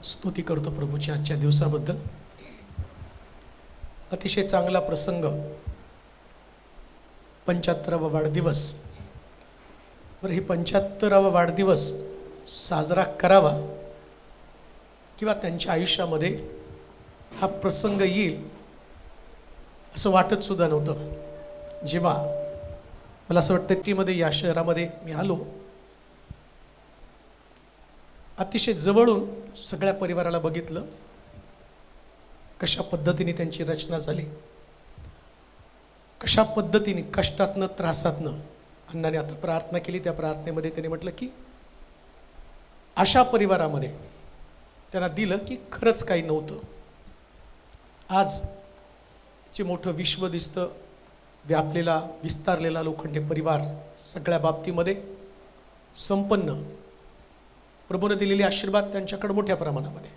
स्तुती करतो प्रभूच्या आजच्या दिवसाबद्दल. अतिशय चांगला प्रसंग, 75वा वाढदिवस. बरं, ही 75वा वाढदिवस साजरा करावा किंवा त्यांच्या आयुष्यामध्ये हा प्रसंग येईल असं वाटत सुद्धा नव्हतं. जेव्हा मला असं वाटतं टीमध्ये या शहरामध्ये मी आलो, अतिशय जवळून सगळ्या परिवाराला बघितलं, कशा पद्धतीने त्यांची रचना झाली, कशा पद्धतीने कष्टातनं त्रासातनं अण्णाने आता प्रार्थना केली. त्या प्रार्थनेमध्ये त्याने म्हटलं की अशा परिवारामध्ये त्यांना दिलं की खरंच काही नव्हतं. आज जे मोठं विश्व दिसतं, व्यापलेला विस्तारलेला लोखंडे परिवार, सगळ्या बाबतीमध्ये संपन्न, प्रभूने दिलेले आशीर्वाद त्यांच्याकडे मोठ्या प्रमाणामध्ये.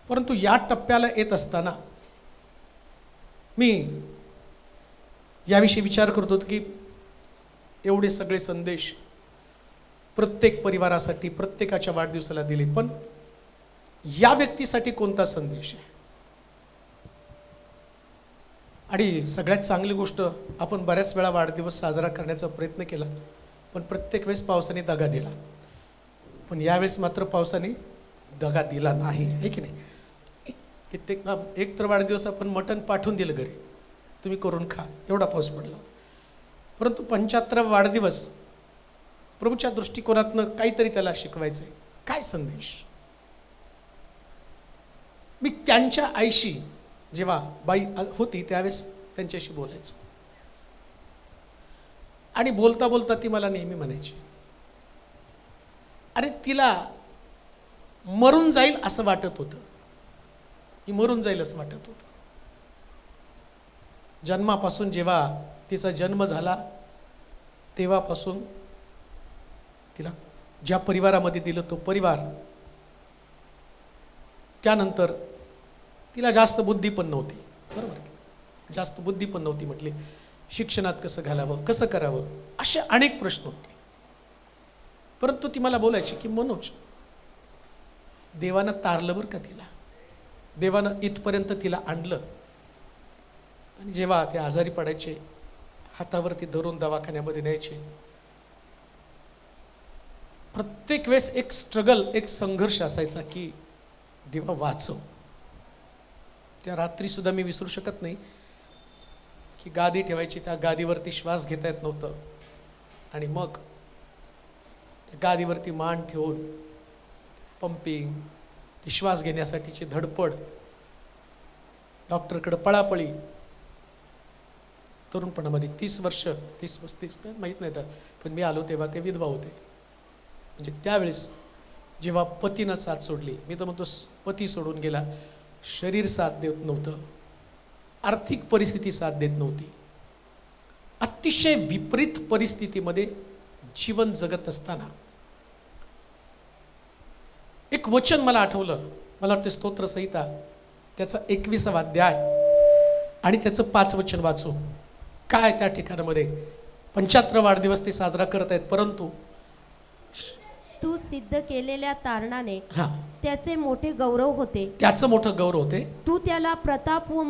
परंतु या टप्प्याला येत असताना मी याविषयी विचार करतो की एवढे सगळे संदेश प्रत्येक परिवारासाठी, प्रत्येकाच्या वाढदिवसाला दिले, पण या व्यक्तीसाठी कोणता संदेश आहे? आणि सगळ्यात चांगली गोष्ट, आपण बऱ्याच वेळा वाढदिवस साजरा करण्याचा प्रयत्न केला, पण प्रत्येक वेळेस पावसाने दगा दिला. पण यावेळेस मात्र पावसाने दगा दिला नाही, आहे की नाही? कित्येक एक तर वाढदिवस आपण मटण पाठवून दिलं घरी, तुम्ही करून खा, एवढा पाऊस पडला. परंतु 75वा वाढदिवस प्रभूच्या दृष्टिकोनातनं काहीतरी त्याला शिकवायचं आहे. काय संदेश? मी त्यांच्या आईशी जेव्हा बाई होती त्यावेळेस त्यांच्याशी बोलायचो, आणि बोलता बोलता ती मला नेहमी म्हणायची, अरे तिला मरून जाईल असं वाटत होतं, ही मरून जाईल असं वाटत होतं. जन्मापासून जेव्हा तिचा जन्म झाला तेव्हापासून तिला ज्या परिवारामध्ये दिलं तो परिवार, त्यानंतर तिला जास्त बुद्धी पण नव्हती, बरोबर, जास्त बुद्धी पण नव्हती. म्हटली शिक्षणात कसं घालावं, कसं करावं, असे अनेक प्रश्न होते. परंतु ती मला बोलायची की मनोज, देवानं तारलं बरं का तिला, देवानं इथपर्यंत तिला आणलं. आणि जेव्हा ते आजारी पडायचे, हातावरती धरून दवाखान्यामध्ये न्यायचे, प्रत्येक वेळेस एक स्ट्रगल, एक संघर्ष असायचा की देवा वाचव. त्या रात्री सुद्धा मी विसरू शकत नाही की गादी ठेवायची, त्या गादीवरती श्वास घेता येत नव्हतं, आणि मग त्या गादीवरती मान ठेवून पंपिंग, ती श्वास घेण्यासाठीची धडपड, डॉक्टरकडे पळापळी. तरुणपणामध्ये 30 वर्ष, 30-35 माहीत नाही, पण मी आलो तेव्हा ते विधवा होते. म्हणजे त्यावेळेस जेव्हा पतीनं साथ सोडली, मी तर म्हणतो पती सोडून गेला, शरीर साथ देत नव्हतं, आर्थिक परिस्थिती साथ देत नव्हती, अतिशय विपरीत परिस्थितीमध्ये जीवन जगत असताना एक वचन मला आठवलं. मला वाटतं स्तोत्र संहिता त्याचा 21वा अध्याय आणि त्याचं 5 वचन वाचू. काय त्या ठिकाणामध्ये 75वा वाढदिवस ते साजरा करत आहेत, परंतु तू सिद्ध केलेल्या तारणाने त्याचे मोठे गौरव होते, त्याचं मोठं गौरव होते. तू त्याला प्रताप व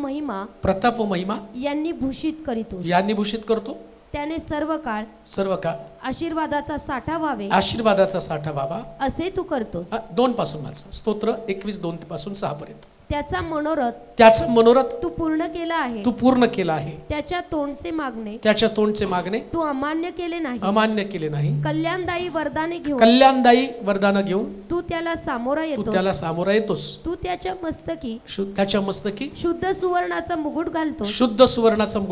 महिमा यांनी भूषित करीतो, यांनी भूषित करतो. त्याने सर्व काळ आशीर्वादाचा साठा व्हावे आशीर्वादाचा साठा व्हावा असे तू करतोस. 2 पासून वाचा. स्तोत्र 21:2 पासून 6 पर्यंत. त्याचा मनोरथ तू पूर्ण केला आहे. तू पूर्ण केला आहे. त्याच्या तोंडचे मागणे तू अमान्य केले नाही. कल्याणदायी वरदाने घेऊन तू त्याला सामोरा येतोस. तू त्याच्या मस्तकी शुद्ध सुवर्णाचा मुकुट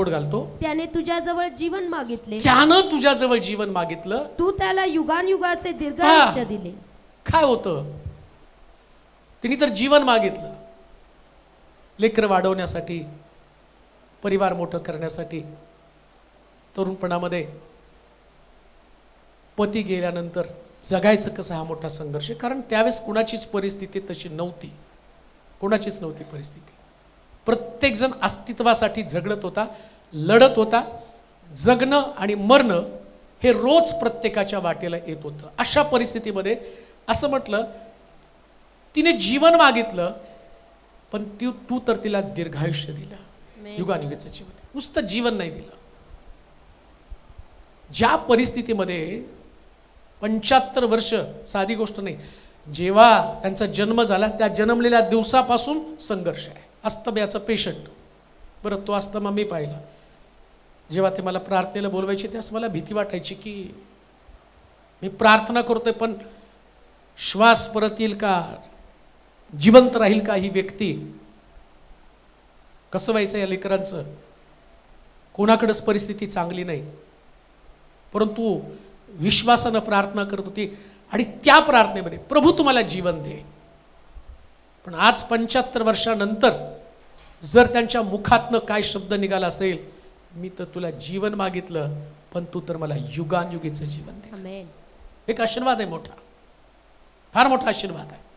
घालतो. त्याने तुझ्याजवळ जीवन मागितलं. तू त्याला युगानुयुगाचे दीर्घायुष्य दिले. काय होतं? तिने तर जीवन मागितलं, लेकर वाढवण्यासाठी, परिवार मोठं करण्यासाठी. तरुणपणामध्ये पती गेल्यानंतर जगायचं कसं हा मोठा संघर्ष. कारण त्यावेळेस कुणाचीच परिस्थिती तशी नव्हती, कोणाचीच नव्हती परिस्थिती. प्रत्येक जण अस्तित्वासाठी झगडत होता, लढत होता. जगणं आणि मरणं हे रोज प्रत्येकाच्या वाटेला येत होतं. अशा परिस्थितीमध्ये असं म्हटलं, तिने जीवन मागितलं, पण तू तर तिला दीर्घायुष्य दिलं, युगानुयुगाचं जीवन. नुसतं जीवन नाही दिलं. ज्या परिस्थितीमध्ये 75 वर्ष साधी गोष्ट नाही. जेव्हा त्यांचा जन्म झाला त्या जन्मलेल्या दिवसापासून संघर्ष आहे. अस्थम्याचं पेशंट. बरं, तो अस्थमा मी पाहिला. जेव्हा ते मला प्रार्थनेला बोलवायचे त्यास मला भीती वाटायची की मी प्रार्थना करतोय पण श्वास परत येईल का, जिवंत राहील का ही व्यक्ती. कसं व्हायचं या लेकरांचं. कोणाकडेच परिस्थिती चांगली नाही, परंतु विश्वासानं प्रार्थना करत होती. आणि त्या प्रार्थनेमध्ये प्रभू तुम्हाला जीवन दे. पण आज 75 वर्षानंतर जर त्यांच्या मुखातनं काय शब्द निघाला असेल, मी तर तुला जीवन मागितलं पण तू तर मला युगानुयुगीचं जीवन दे. एक आशीर्वाद आहे मोठा, फार मोठा आशीर्वाद आहे.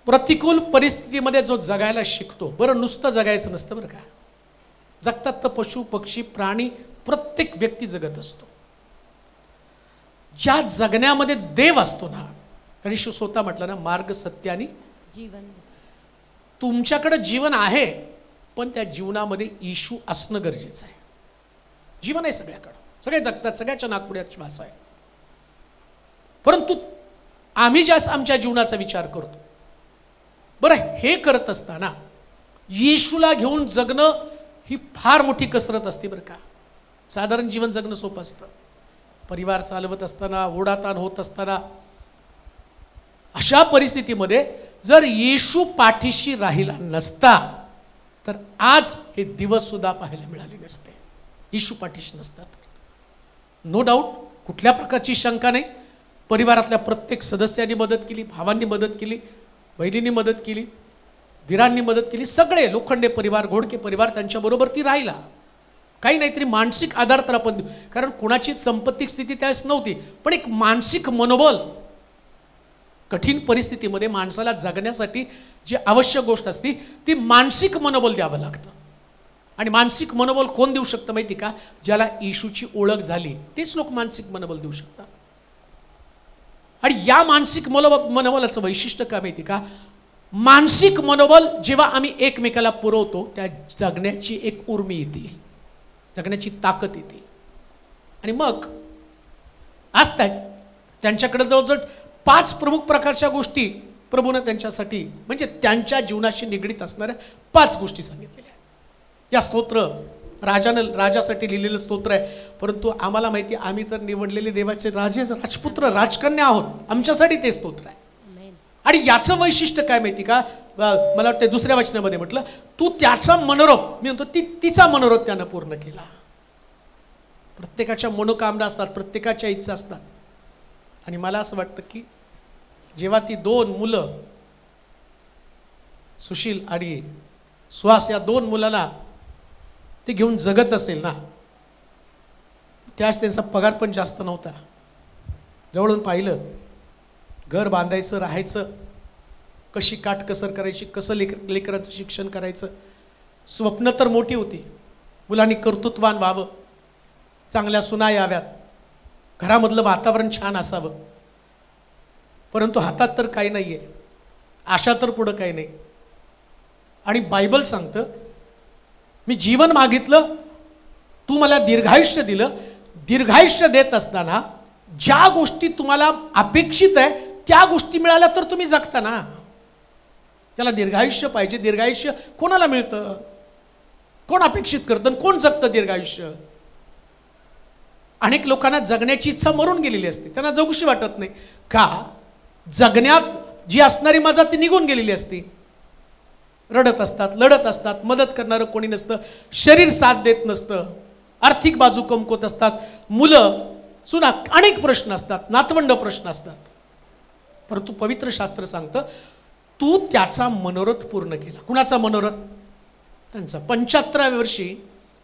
प्रतिकूल परिस्थितीमध्ये जो जगायला शिकतो, बरं नुसतं जगायचं नसतं बरं का. जगतात तर पशु पक्षी प्राणी, प्रत्येक व्यक्ती जगत असतो. ज्या जगण्यामध्ये देव असतो ना, कारण येशू स्वतः म्हटलं ना, मार्ग सत्य आणि जीवन. तुमच्याकडे जीवन आहे पण त्या जीवनामध्ये येशू असणं गरजेचं आहे. जीवन आहे सगळ्याकडं, सगळे जगतात, सगळ्याच्या नाकपुड्यात श्वास आहे. परंतु आम्ही ज्यास आमच्या जीवनाचा विचार करतो, बरं हे करत असताना येशूला घेऊन जगणं ही फार मोठी कसरत असते बरं का. साधारण जीवन जगणं सोपं असतं. परिवार चालवत असताना, ओढाताण होत असताना, अशा परिस्थितीमध्ये जर येशू पाठीशी राहिला नसता तर आज हे दिवस सुद्धा पाहायला मिळाले नसते. येशू पाठीशी नसता तर नो डाऊट, कुठल्या प्रकारची शंका नाही. परिवारातल्या प्रत्येक सदस्यांनी मदत केली, भावांनी मदत केली, बहिणींनी मदत केली, धीरांनी मदत केली. सगळे लोखंडे परिवार, घोडके परिवार त्यांच्याबरोबर ती राहिला. काही नाहीतरी मानसिक आधार तर आपण देऊ, कारण कोणाची संपत्तिक स्थिती त्यावेळेस नव्हती, पण एक मानसिक मनोबल. कठीण परिस्थितीमध्ये माणसाला जगण्यासाठी जी आवश्यक गोष्ट असते ती मानसिक मनोबल द्यावं लागतं. आणि मानसिक मनोबल कोण देऊ शकतं माहिती का? ज्याला येशूची ओळख झाली तेच लोक मानसिक मनोबल देऊ शकतात. आणि या मानसिक मनोबलाचं वैशिष्ट्य काय माहिती का? मानसिक मनोबल जेव्हा आम्ही एकमेकाला पुरवतो त्या जगण्याची एक उर्मी येते, जगण्याची ताकद येते. आणि मग आज त्यांच्याकडे जवळजवळ 5 प्रमुख प्रकारच्या गोष्टी प्रभूने त्यांच्यासाठी, म्हणजे त्यांच्या जीवनाशी निगडीत असणाऱ्या 5 गोष्टी सांगितलेल्या आहेत. या स्तोत्र राजासाठी लिहिलेलं स्तोत्र आहे, परंतु आम्हाला माहिती आम्ही तर निवडलेले देवाचे राजे, राजपुत्र, राजकन्या आहोत. आमच्यासाठी ते स्तोत्र आहे. आणि याचं वैशिष्ट्य काय माहिती का? मला वाटतं 2ऱ्या वचनामध्ये म्हटलं, तू त्याचा मनोरथ, मी म्हणतो तिचा मनोरथ त्यानं पूर्ण केला. प्रत्येकाच्या मनोकामना असतात, प्रत्येकाच्या इच्छा असतात. आणि मला असं वाटतं की जेव्हा ती 2 मुलं, सुशील आणि सुहास, या 2 मुलाला ते घेऊन जगत असेल ना, त्यास त्यांचा पगार पण जास्त नव्हता. जवळून पाहिलं, घर बांधायचं, राहायचं, कशी काटकसर करायची, कसं लेकरांचं शिक्षण करायचं. स्वप्न तर मोठी होती, मुलांनी कर्तृत्वान व्हावं, चांगल्या सुना याव्यात, घरामधलं वातावरण छान असावं. परंतु हातात तर काही नाही आहे, आशा तर पुढं काही नाही. आणि बायबल सांगतं, मी जीवन मागितलं, तू मला दीर्घायुष्य दिलं, दीर्घायुष्य देत असताना ज्या गोष्टी तुम्हाला अपेक्षित आहे त्या गोष्टी मिळाल्या तर तुम्ही जगता ना. त्याला दीर्घायुष्य पाहिजे. दीर्घायुष्य कोणाला मिळतं? कोण अपेक्षित करतं? कोण जगतं दीर्घायुष्य? अनेक लोकांना जगण्याची इच्छा मरून गेलेली असते, त्यांना जगूशी वाटत नाही. का? जगण्यात जी असणारी मजा ती निघून गेलेली असते. रडत असतात, लढत असतात, मदत करणारं कोणी नसतं, शरीर साथ देत नसतं, आर्थिक बाजू कमकुवत असतात, मुलं सुना अनेक प्रश्न असतात, नातवंड प्रश्न असतात. परंतु पवित्र शास्त्र सांगतं तू त्याचा मनोरथ पूर्ण केला. कुणाचा मनोरथ? त्यांचा. 75व्या वर्षी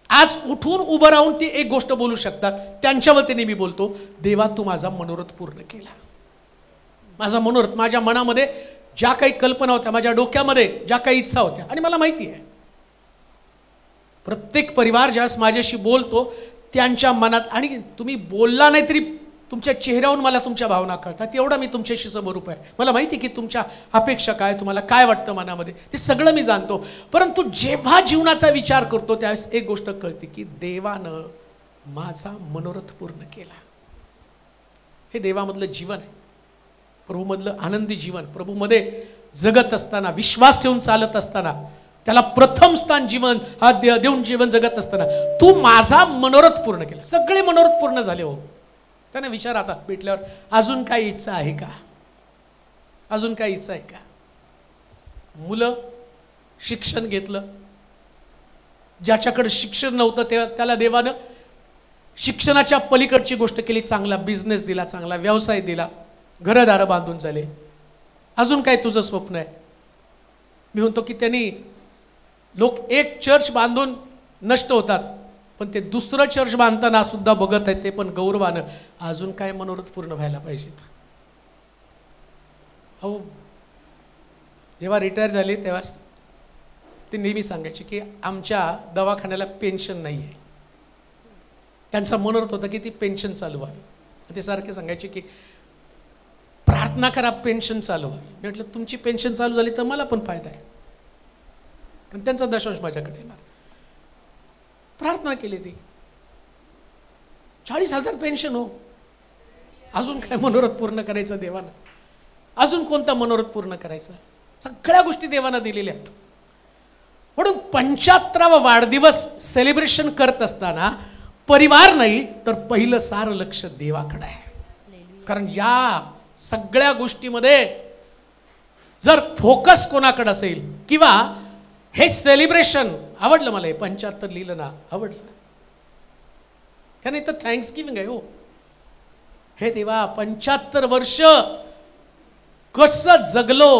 आज उठून उभं राहून ती एक गोष्ट बोलू शकतात. त्यांच्या वतीने मी बोलतो, देवा तू माझा मनोरथ पूर्ण केला. माझा मनोरथ, माझ्या मनामध्ये ज्या काही कल्पना होत्या, माझ्या डोक्यामध्ये ज्या काही इच्छा होत्या, आणि मला माहिती आहे प्रत्येक परिवार ज्यावेळेस माझ्याशी बोलतो त्यांच्या मनात, आणि तुम्ही बोलला नाही तरी तुमच्या चेहऱ्यावरून मला तुमच्या भावना कळतात, एवढा मी तुमच्याशी समरूप आहे. मला माहिती की तुमच्या अपेक्षा काय, तुम्हाला काय वाटतं मनामध्ये, ते सगळं मी जाणतो. परंतु जेव्हा जीवनाचा विचार करतो त्यावेळेस एक गोष्ट कळते की देवानं माझा मनोरथ पूर्ण केला. हे देवामधलं जीवन आहे, प्रभूमधलं आनंदी जीवन. प्रभूमध्ये जगत असताना, विश्वास ठेवून चालत असताना, त्याला प्रथम स्थान जीवन हा देऊन जीवन जगत असताना तू माझा मनोरथ पूर्ण केला. सगळे मनोरथ पूर्ण झाले. हो, त्यांना विचार आता भेटल्यावर, अजून काही इच्छा आहे का? अजून काही इच्छा आहे का? मुलं शिक्षण घेतलं, ज्याच्याकडे शिक्षण नव्हतं त्याला देवानं शिक्षणाच्या पलीकडची गोष्ट केली, चांगला बिझनेस दिला, चांगला व्यवसाय दिला, घरदार बांधून झाले. अजून काय तुझं स्वप्न आहे? मी म्हणतो की त्यांनी लोक एक चर्च बांधून नष्ट होतात, पण ते दुसरं चर्च बांधताना सुद्धा बघत आहेत, ते पण गौरवानं. अजून काय मनोरथ पूर्ण व्हायला पाहिजेत. हो, जेव्हा रिटायर झाले तेव्हा ते नेहमी सांगायचे की आमच्या दवाखान्याला पेन्शन नाही आहे. त्यांचं मनोरथ होतं की ती पेन्शन चालू व्हावी. ते सारखे सांगायचे की प्रार्थना करा पेन्शन चालू व्हावी. मी म्हटलं तुमची पेन्शन चालू झाली तर मला पण फायदा आहे, कारण त्यांचा दशांश माझ्याकडे येणार. प्रार्थना केली ती, 40,000 पेन्शन. हो, अजून काय मनोरथ पूर्ण करायचं देवानं? अजून कोणता मनोरथ पूर्ण करायचा? सगळ्या गोष्टी देवानं दिलेल्या आहेत. म्हणून 75वा वाढदिवस सेलिब्रेशन करत असताना परिवार नाही तर पहिलं सारं लक्ष देवाकडे आहे. कारण या सगळ्या गोष्टीमध्ये जर फोकस कोणाकडे असेल, किंवा हे सेलिब्रेशन आवडलं, मला हे 75 लिहिलं ना, आवडलं, कारण इथं थँक्स गिव्हिंग आहे. हो, हे देवा 75 वर्ष कसं जगलो,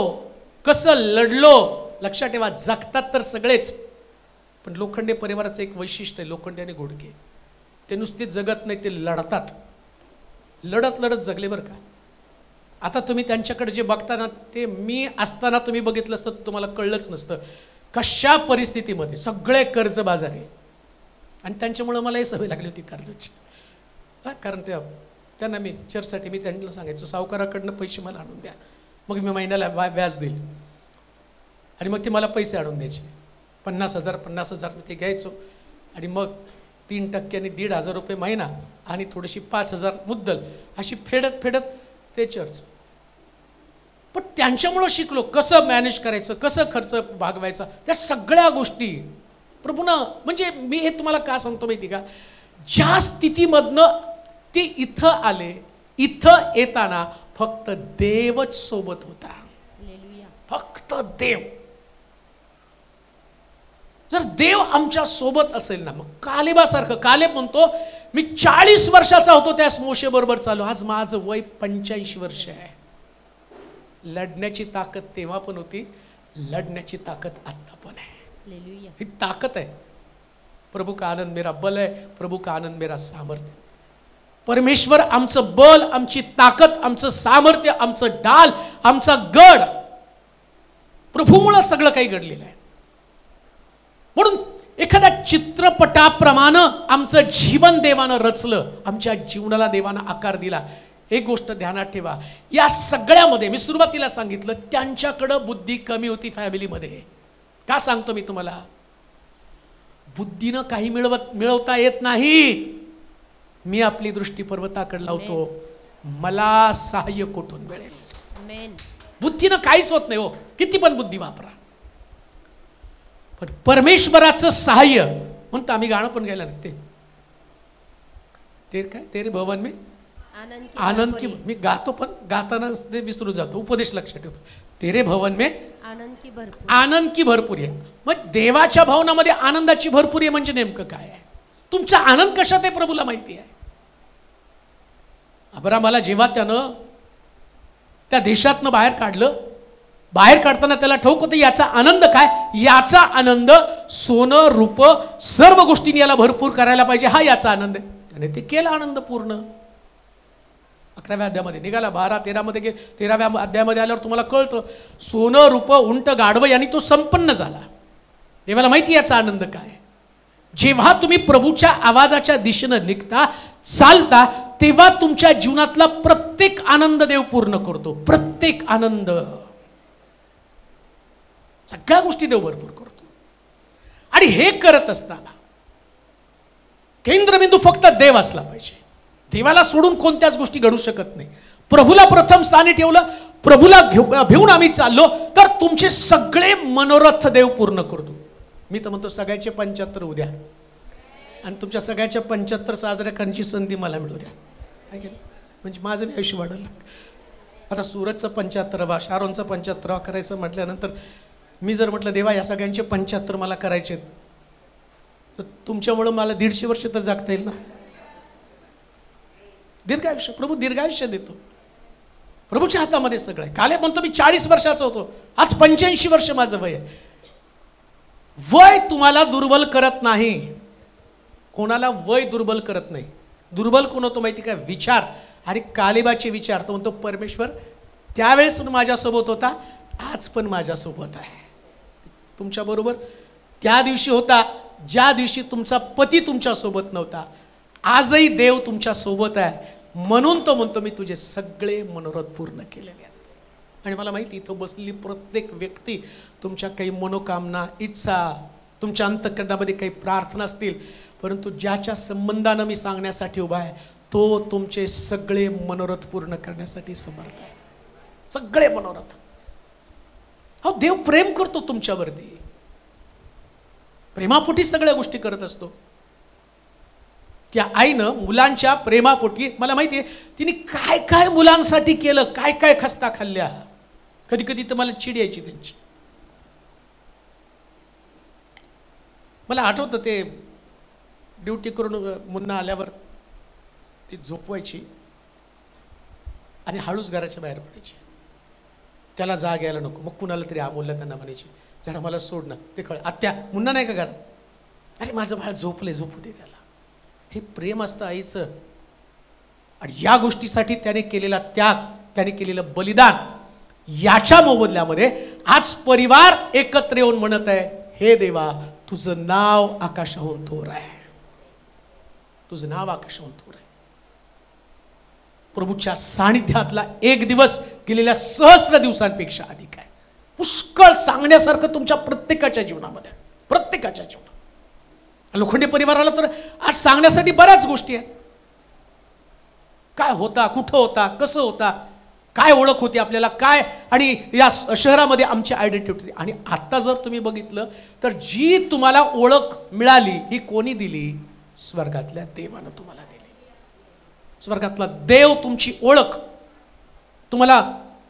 कसं लढलो. लक्षात ठेवा, जगतात तर सगळेच, पण लोखंडे परिवाराचं एक वैशिष्ट्य आहे, लोखंडे आणि घोडके, ते नुसते जगत नाही, ते लढतात. लढत लढत जगले बरं का. आता तुम्ही त्यांच्याकडे जे बघता ना, ते मी असताना तुम्ही बघितलं असतं तुम्हाला कळलंच नसतं कशा परिस्थितीमध्ये. सगळे कर्जबाजारी, आणि त्यांच्यामुळं मला हे सवय लागली होती कर्जाची. कारण त्यांना मी चर्चसाठी मी त्यांना सांगायचो सावकाराकडनं पैसे मला आणून द्या, मग मी महिन्याला व्याज देईल, आणि मग ते मला पैसे आणून द्यायचे. 50,000 मी ते घ्यायचो, आणि मग 3% 1,500 रुपये महिना आणि थोडीशी 5,000 मुद्दल, अशी फेडत फेडत ते चर्च. पण त्यांच्यामुळं शिकलो कसं मॅनेज करायचं, कसं खर्च भागवायचा, त्या सगळ्या गोष्टी प्रभूनं. म्हणजे मी हे तुम्हाला का सांगतो माहिती का, ज्या स्थितीमधनं ते इथं आले, इथं येताना फक्त देवच सोबत होता. फक्त देव. जर देव आमच्या सोबत असेल ना, मग कालेबासारखं. कालेब म्हणतो मी 40 वर्षाचा होतो त्यास मोशे बरोबर चालू, आज माझं वय 85 वर्ष आहे. लढण्याची ताकद तेव्हा पण होती, लढण्याची ताकद आता पण आहे. ही ताकद आहे. प्रभू का आनंद मेरा बल है, प्रभू का आनंद मेरा सामर्थ्य. परमेश्वर आमचं बल, आमची ताकद, आमचं सामर्थ्य, आमचं ढाल, आमचा गड. प्रभूमुळे सगळं काही घडलेलं आहे. म्हणून एखाद्या चित्रपटाप्रमाणे आमचं जीवन देवानं रचलं, आमच्या जीवनाला देवानं आकार दिला. एक गोष्ट ध्यानात ठेवा, या सगळ्यामध्ये मी सुरुवातीला सांगितलं त्यांच्याकडं बुद्धी कमी होती फॅमिलीमध्ये. का सांगतो मी तुम्हाला? बुद्धीनं काही मिळवता येत नाही. मी आपली दृष्टी पर्वताकडे लावतो, मला सहाय्य कुठून मिळेल. बुद्धीनं काहीच होत नाही हो, किती पण बुद्धी वापरा, पण परमेश्वराचं सहाय्य म्हणतो. आम्ही गाणं पण गायला ते काय तेरे भवन में आनंद की, मी गातो पण गाताना ते विसरून जातो, उपदेश लक्षात ठेवतो. तेरे भवन में आनंद की भरपूर आहे. मग देवाच्या भवनामध्ये आनंदाची भरपूर आहे म्हणजे नेमकं काय आहे? तुमचा आनंद कशात आहे प्रभूला माहिती आहे. अब्रामाला जेव्हा त्यानं त्या देशातनं बाहेर काढलं, बाहेर काढताना त्याला ठाऊक होतं याचा आनंद काय, याचा आनंद सोनं रूप सर्व गोष्टींनी याला भरपूर करायला पाहिजे, हा याचा आनंद आहे. त्याने ते केला आनंद पूर्ण. 11व्या अध्यायामध्ये निघाला, 12-13 मध्ये 13व्या अध्यायामध्ये आल्यावर तुम्हाला कळतं सोनं रूप उंट गाढवं यांनी तो संपन्न झाला. देवाला माहिती याचा आनंद काय. जेव्हा तुम्ही प्रभूच्या आवाजाच्या दिशेनं निघता चालता तेव्हा तुमच्या जीवनातला प्रत्येक आनंद देव पूर्ण करतो. प्रत्येक आनंद, सगळ्या गोष्टी देव भरपूर करतो. आणि हे करत असताना केंद्रबिंदू फक्त देव असला पाहिजे. देवाला सोडून कोणत्याच गोष्टी घडू शकत नाही. प्रभूला प्रथम स्थानी ठेवलं, प्रभूला घेऊन आम्ही चाललो तर तुमचे सगळे मनोरथ देव पूर्ण करतो. मी तर म्हणतो सगळ्याचे 75 उद्या, आणि तुमच्या सगळ्याच्या 75 साजऱ्या करण्याची संधी मला मिळू द्या, म्हणजे माझं आयुष्य वाढलं. आता सूरजचं 75वा, शारोनचं 75वा करायचं म्हटल्यानंतर मी जर म्हटलं देवा या सगळ्यांचे 75 मला करायचे तर तुमच्यामुळं मला 150 वर्ष तर जगता येईल ना. दीर्घायुष्य, प्रभू दीर्घायुष्य देतो. प्रभूच्या हातामध्ये सगळं आहे. काल म्हणतो मी 40 वर्षाचा होतो, आज 85 वर्ष माझं वय आहे. वय तुम्हाला दुर्बल करत नाही. कोणाला वय दुर्बल करत नाही. दुर्बल कोण होतो माहिती का? विचार. आणि कालेबाचे विचार. तो म्हणतो परमेश्वर त्यावेळेस माझ्यासोबत होता, आज पण माझ्यासोबत आहे. तुमच्याबरोबर त्या दिवशी होता ज्या दिवशी तुमचा पती तुमच्यासोबत नव्हता. आजही देव तुमच्या सोबत आहे. म्हणून तो म्हणतो मी तुझे सगळे मनोरथ पूर्ण केलेले आहेत. आणि मला माहिती इथं बसलेली प्रत्येक व्यक्ती तुमच्या काही मनोकामना, इच्छा, तुमच्या अंतःकरणामध्ये काही प्रार्थना असतील, परंतु ज्याच्या संबंधानं मी सांगण्यासाठी उभा आहे तो तुमचे सगळे मनोरथ पूर्ण करण्यासाठी समर्थ आहे. सगळे मनोरथ. हा देव प्रेम करतो तुमच्यावरती. प्रेमापोटी सगळ्या गोष्टी करत असतो. त्या आईनं मुलांच्या प्रेमापोटी, मला माहिती आहे तिने काय काय मुलांसाठी केलं, काय काय खस्ता खाल्ल्या. कधी कधी तर मला चिड यायची त्यांची. मला आठवतं ते ड्युटी करून मुन्ना आल्यावर ती झोपवायची आणि हळूच घराच्या बाहेर पडायची. त्याला जाग यायला नको. मग कुणाला तरी अमोलला त्यांना म्हणायची जरा मला सोड ना. ते कळ आत्या मुन्ना नाही का घरात, अरे माझं बाळ झोपले, झोपू दे त्याला. हे प्रेम असतं आईचं. आणि या गोष्टीसाठी त्याने केलेला त्याग, त्याने केलेलं बलिदान, याच्या मोबदल्यामध्ये आज परिवार एकत्र येऊन म्हणत आहे हे देवा तुझं नाव आकाशाहून थोर आहे. तुझं नाव आकाशाहून थोर आहे. प्रभूच्या सानिध्यातला एक दिवस गेलेल्या सहस्त्र दिवसांपेक्षा अधिक आहे. पुष्कळ सांगण्यासारखं तुमच्या प्रत्येकाच्या जीवनामध्ये, प्रत्येकाच्या जीवनात. लोखंडे परिवाराला तर आज सांगण्यासाठी बऱ्याच गोष्टी आहेत. काय होता, कुठं होता, कसं होता, काय ओळख होती आपल्याला, काय, आणि या शहरामध्ये आमची आयडेंटिटी होती. आणि आता जर तुम्ही बघितलं तर जी तुम्हाला ओळख मिळाली ही कोणी दिली? स्वर्गातल्या देवानं तुम्हाला दिली. स्वर्गातला देव तुमची ओळख तुम्हाला.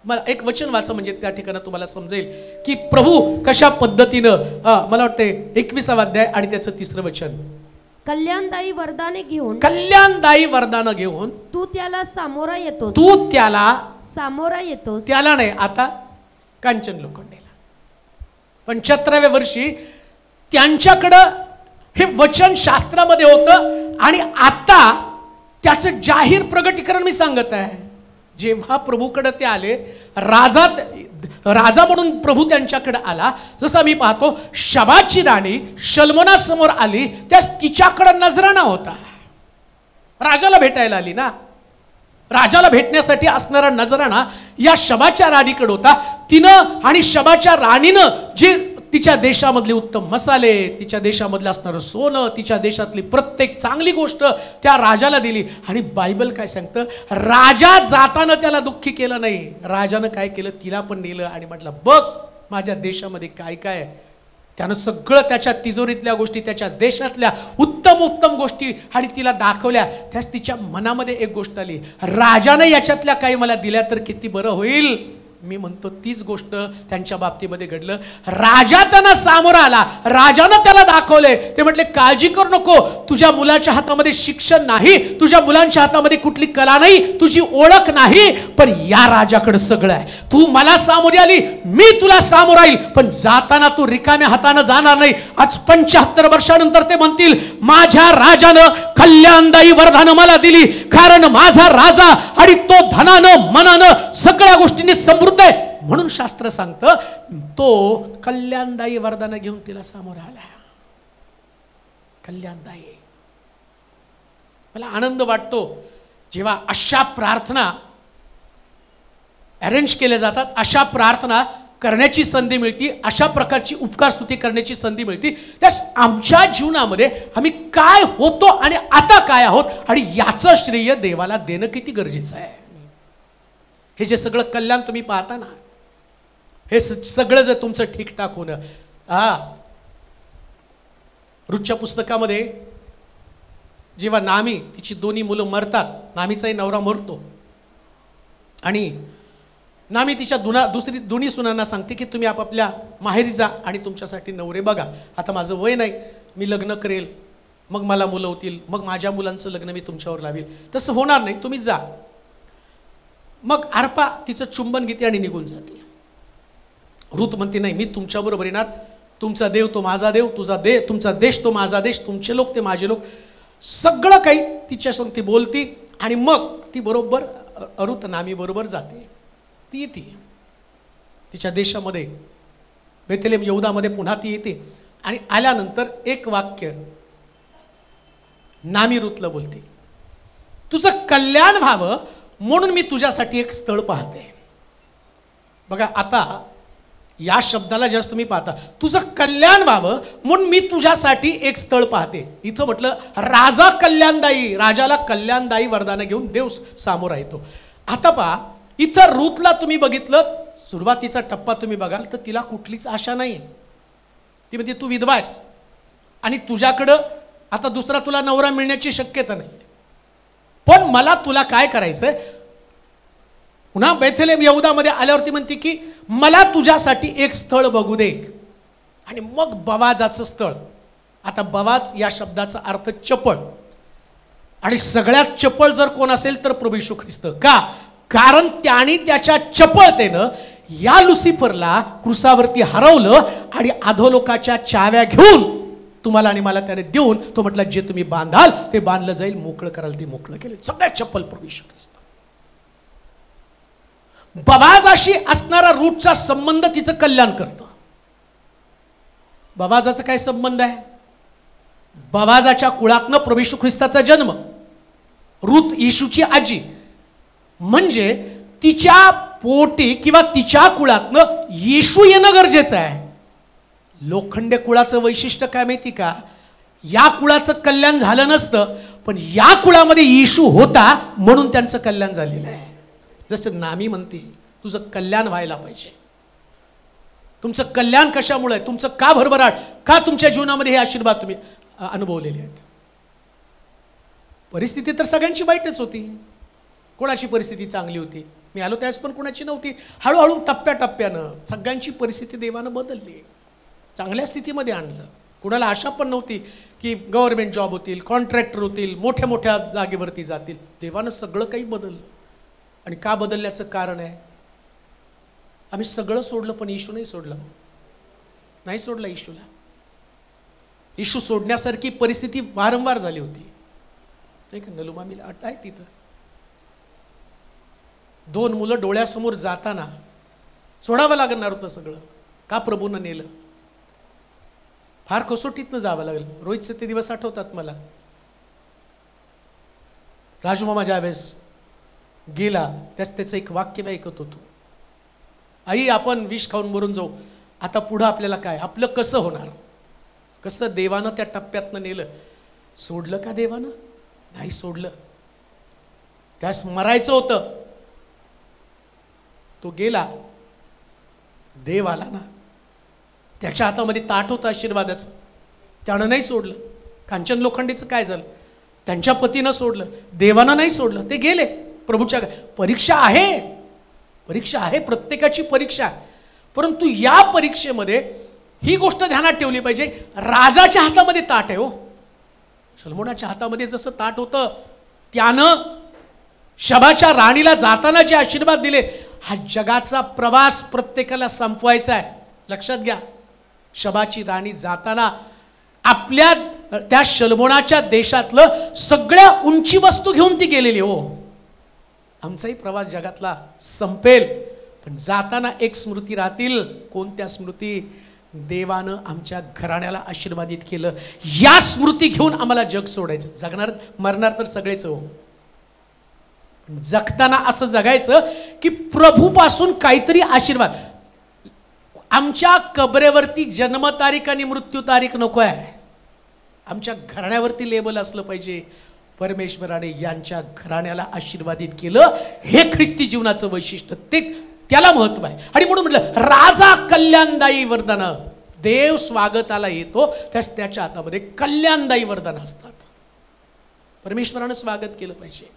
मला एक वचन वाचा म्हणजे त्या ठिकाणी तुम्हाला समजेल की प्रभू कशा पद्धतीनं, मला वाटते 21वा अध्याय आणि त्याचं 3रं वचन. कल्याणदायी वरदाने घेऊन, कल्याणदायी वरदानं घेऊन तू त्याला सामोरा येतोस. तू त्याला सामोरा येतोस. त्याला नाही, आता कांचन लोखंडेला 75व्या वर्षी त्यांच्याकडं हे वचन शास्त्रामध्ये होतं आणि आता त्याचं जाहीर प्रगटीकरण मी सांगत आहे. जेव्हा प्रभूकडे ते आले, राजा म्हणून प्रभू त्यांच्याकडे आला. जसं मी पाहतो शबाची राणी शल्मोना समोर आली, त्या तिच्याकडे नजराणा होता. राजाला भेटायला आली ना, राजाला भेटण्यासाठी असणारा नजराणा या शबाच्या राणीकडे होता. तिनं आणि शबाच्या राणीनं जे तिच्या देशामधले उत्तम मसाले, तिच्या देशामधलं असणारं सोनं, तिच्या देशातली प्रत्येक चांगली गोष्ट त्या राजाला दिली. आणि बायबल काय सांगतं, राजा जाताना त्याला दुःखी केलं नाही. राजानं काय केलं, तिला पण नेलं आणि म्हटलं बघ माझ्या देशामध्ये काय काय आहे. त्यानं सगळं त्याच्या तिजोरीतल्या गोष्टी, त्याच्या देशातल्या उत्तम उत्तम गोष्टी आणि तिला दाखवल्या. त्याच तिच्या मनामध्ये एक गोष्ट आली, राजानं याच्यातल्या काही मला दिल्या तर किती बरं होईल. मी म्हणतो तीच गोष्ट त्यांच्या बाबतीमध्ये घडलं. राजा त्यांना सामोरा आला, राजानं त्याला दाखवले. ते म्हटले काळजी करू नको, तुझ्या मुलाच्या हातामध्ये शिक्षण नाही, तुझ्या मुलांच्या हातामध्ये कुठली कला नाही, तुझी ओळख नाही, पण या राजाकडे सगळं आहे. तू मला सामोरी आली, मी तुला सामोर येईल, पण जाताना तू रिकाम्या हाताने जाणार नाही. आज 75 वर्षानंतर ते म्हणतील माझ्या राजानं कल्याणदायी वरदानं मला दिली, कारण माझा राजा आणि तो धनानं मनानं सगळ्या गोष्टींनी समृद्ध आहे. म्हणून शास्त्र सांगतं तो कल्याणदायी वरदानं घेऊन तिला सामोर आला. कल्याणदायी. मला आनंद वाटतो जेव्हा अशा प्रार्थना अरेंज केल्या जातात, अशा प्रार्थना करण्याची संधी मिळते, अशा प्रकारची उपकार स्तुती करण्याची संधी मिळते. त्यास आमच्या जीवनामध्ये आम्ही काय होतो आणि आता काय आहोत आणि याचं श्रेय देवाला देणं किती गरजेचं आहे. हे जे सगळं कल्याण तुम्ही पाहता ना, हे सगळं जर तुमचं ठीकठाक होणं. रुच्या पुस्तकामध्ये जेव्हा नामी तिची दोन्ही मुलं मरतात, नामीचाही नवरा मरतो आणि नामी तिच्या दोन्ही सुनांना सांगते की तुम्ही आपापल्या माहेरी जा आणि तुमच्यासाठी नवरे बघा. आता माझं वय नाही, मी लग्न करेल, मग मला मुलं होतील, मग माझ्या मुलांचं लग्न मी तुमच्यावर लावेल. तसं होणार नाही, तुम्ही जा. मग अर्पा तिचं चुंबन घेते आणि निघून जाते. रुत म्हणते नाही, मी तुमच्याबरोबर येणार, तुमचा देव तो माझा देव, तुमचा देश तो माझा देश, तुमचे लोक ते माझे लोक. सगळं काही तिच्या संग ती बोलती आणि मग ती बरोबर रुत नामी बरोबर जाते. ती येते तिच्या देशामध्ये बेथलेम यहूदामध्ये, पुन्हा ती येते आणि आल्यानंतर एक वाक्य नामी रुतला बोलते, तुझं कल्याण व्हावं म्हणून मी तुझ्यासाठी एक स्थळ पाहते. बघा आता या शब्दाला जास्त तुम्ही पाहता, तुझं कल्याण व्हावं म्हणून मी तुझ्यासाठी एक स्थळ पाहते. इथं म्हटलं राजा कल्याणदायी, राजाला कल्याणदायी वरदानं घेऊन देव सामोर येतो. आता पहा इथं रूतला तुम्ही बघितलं, सुरुवातीचा टप्पा तुम्ही बघाल तर तिला कुठलीच आशा नाही. ती म्हणजे तू विधवा आहेस आणि तुझ्याकडं आता दुसरा तुला नवरा मिळण्याची शक्यता नाही, पण मला तुला काय करायचंय. पुन्हा बेथलेम यहूदामध्ये आल्यावरती म्हणते की मला तुझ्यासाठी एक स्थळ बघू दे. आणि मग बवाजाचं स्थळ. आता बवाज या शब्दाचा अर्थ चपळ, आणि सगळ्यात चपळ जर कोण असेल तर प्रभू येशू ख्रिस्त. का? कारण त्याने त्याच्या चपळतेनं या लुसिफरला क्रुसावरती हरवलं आणि अधोलोकाच्या चाव्या घेऊन तुम्हाला आणि मला त्याने देऊन तो म्हटला जे तुम्ही बांधाल ते बांधलं जाईल, मोकळं कराल ते मोकळं केलं. सगळ्यात चप्पल प्रभू येशू ख्रिस्त. बवाजाशी असणारा रूटचा संबंध तिचं कल्याण करतं. बवाजाचा काय संबंध आहे? बवाजाच्या कुळातनं प्रभू येशू ख्रिस्ताचा जन्म, रूत येशूची आजी, म्हणजे तिच्या पोटी किंवा तिच्या कुळातनं येशू येणं गरजेचं आहे. लोखंडे कुळाचं वैशिष्ट्य काय माहिती का? या कुळाचं कल्याण झालं नसतं, पण या कुळामध्ये येशू होता म्हणून त्यांचं कल्याण झालेलं आहे. जसं नामी म्हणते तुझं कल्याण व्हायला पाहिजे. तुमचं कल्याण कशामुळे आहे? तुमचं का भरभराट, का तुमच्या जीवनामध्ये हे आशीर्वाद तुम्ही अनुभवलेले आहेत? परिस्थिती तर सगळ्यांची वाईटच होती. कोणाची परिस्थिती चांगली होती? मी आलो त्यावेळेस पण कोणाची नव्हती. हळूहळू टप्प्याटप्प्यानं सगळ्यांची परिस्थिती देवानं बदलली, चांगल्या स्थितीमध्ये आणलं. कुणाला आशा पण नव्हती की गव्हर्नमेंट जॉब होतील, कॉन्ट्रॅक्टर होतील, मोठ्या मोठ्या जागेवरती जातील. देवानं सगळं काही बदललं. आणि का बदलल्याचं कारण आहे, आम्ही सगळं सोडलं पण येशू नाही सोडलं. नाही सोडला येशूला. येशू सोडण्यासारखी परिस्थिती वारंवार झाली होती. नाही का? नलुमामीला अट आहे तिथं. 2 मुलं डोळ्यासमोर जाताना सोडावं लागणार होतं सगळं. का प्रभूनं नेलं? फार कसोटीतनं जावं लागलं. रोहितचे ते दिवस आठवतात मला. राजमामा ज्यावेळेस गेला त्याचं एक वाक्य मी ऐकत होतो, आई आपण विष खाऊन मरून जाऊ. आता पुढं आपल्याला काय, आपलं कसं होणार, कसं देवानं त्या टप्प्यातनं नेलं. सोडलं का देवानं? नाही सोडलं. त्यास मरायचं होतं, तो गेला, देव आला ना. त्याच्या हातामध्ये ताट होतं आशीर्वादाचं, त्यानं नाही सोडलं. कांचन लोखंडेचं काय झालं? त्यांच्या पतीनं सोडलं, देवानं नाही सोडलं, ते गेले प्रभूच्या. परीक्षा आहे, परीक्षा आहे, प्रत्येकाची परीक्षा. परंतु या परीक्षेमध्ये ही गोष्ट ध्यानात ठेवली पाहिजे, राजाच्या हातामध्ये ताट आहे हो. सलमोनाच्या हातामध्ये जसं ताट होतं, त्यानं शबाच्या राणीला जाताना जे आशीर्वाद दिले, हा जगाचा प्रवास प्रत्येकाला संपवायचा आहे. लक्षात घ्या, शबाची राणी जाताना आपल्या त्या शलमोनाच्या देशातलं सगळ्या उंची वस्तू घेऊन ती गेलेली हो. आमचाही प्रवास जगातला संपेल, पण जाताना एक स्मृती राहतील. कोणत्या स्मृती? देवानं आमच्या घराण्याला आशीर्वादित केलं. या स्मृती घेऊन आम्हाला जग सोडायचं. जगणार मरणार तर सगळेच हो, जगताना असं जगायचं की प्रभूपासून काहीतरी आशीर्वाद. आमच्या कबरेवरती जन्मतारीख आणि मृत्यू तारीख नको आहे, आमच्या घराण्यावरती लेबल असलं पाहिजे, परमेश्वराने यांच्या घराण्याला आशीर्वादित केलं. हे ख्रिस्ती जीवनाचं वैशिष्ट्य, ते त्याला महत्व आहे. आणि म्हणून म्हटलं राजा कल्याणदायी वरदान. देव स्वागताला येतो, त्याच्या हातामध्ये कल्याणदायी वरदान असतात. परमेश्वरानं स्वागत केलं पाहिजे,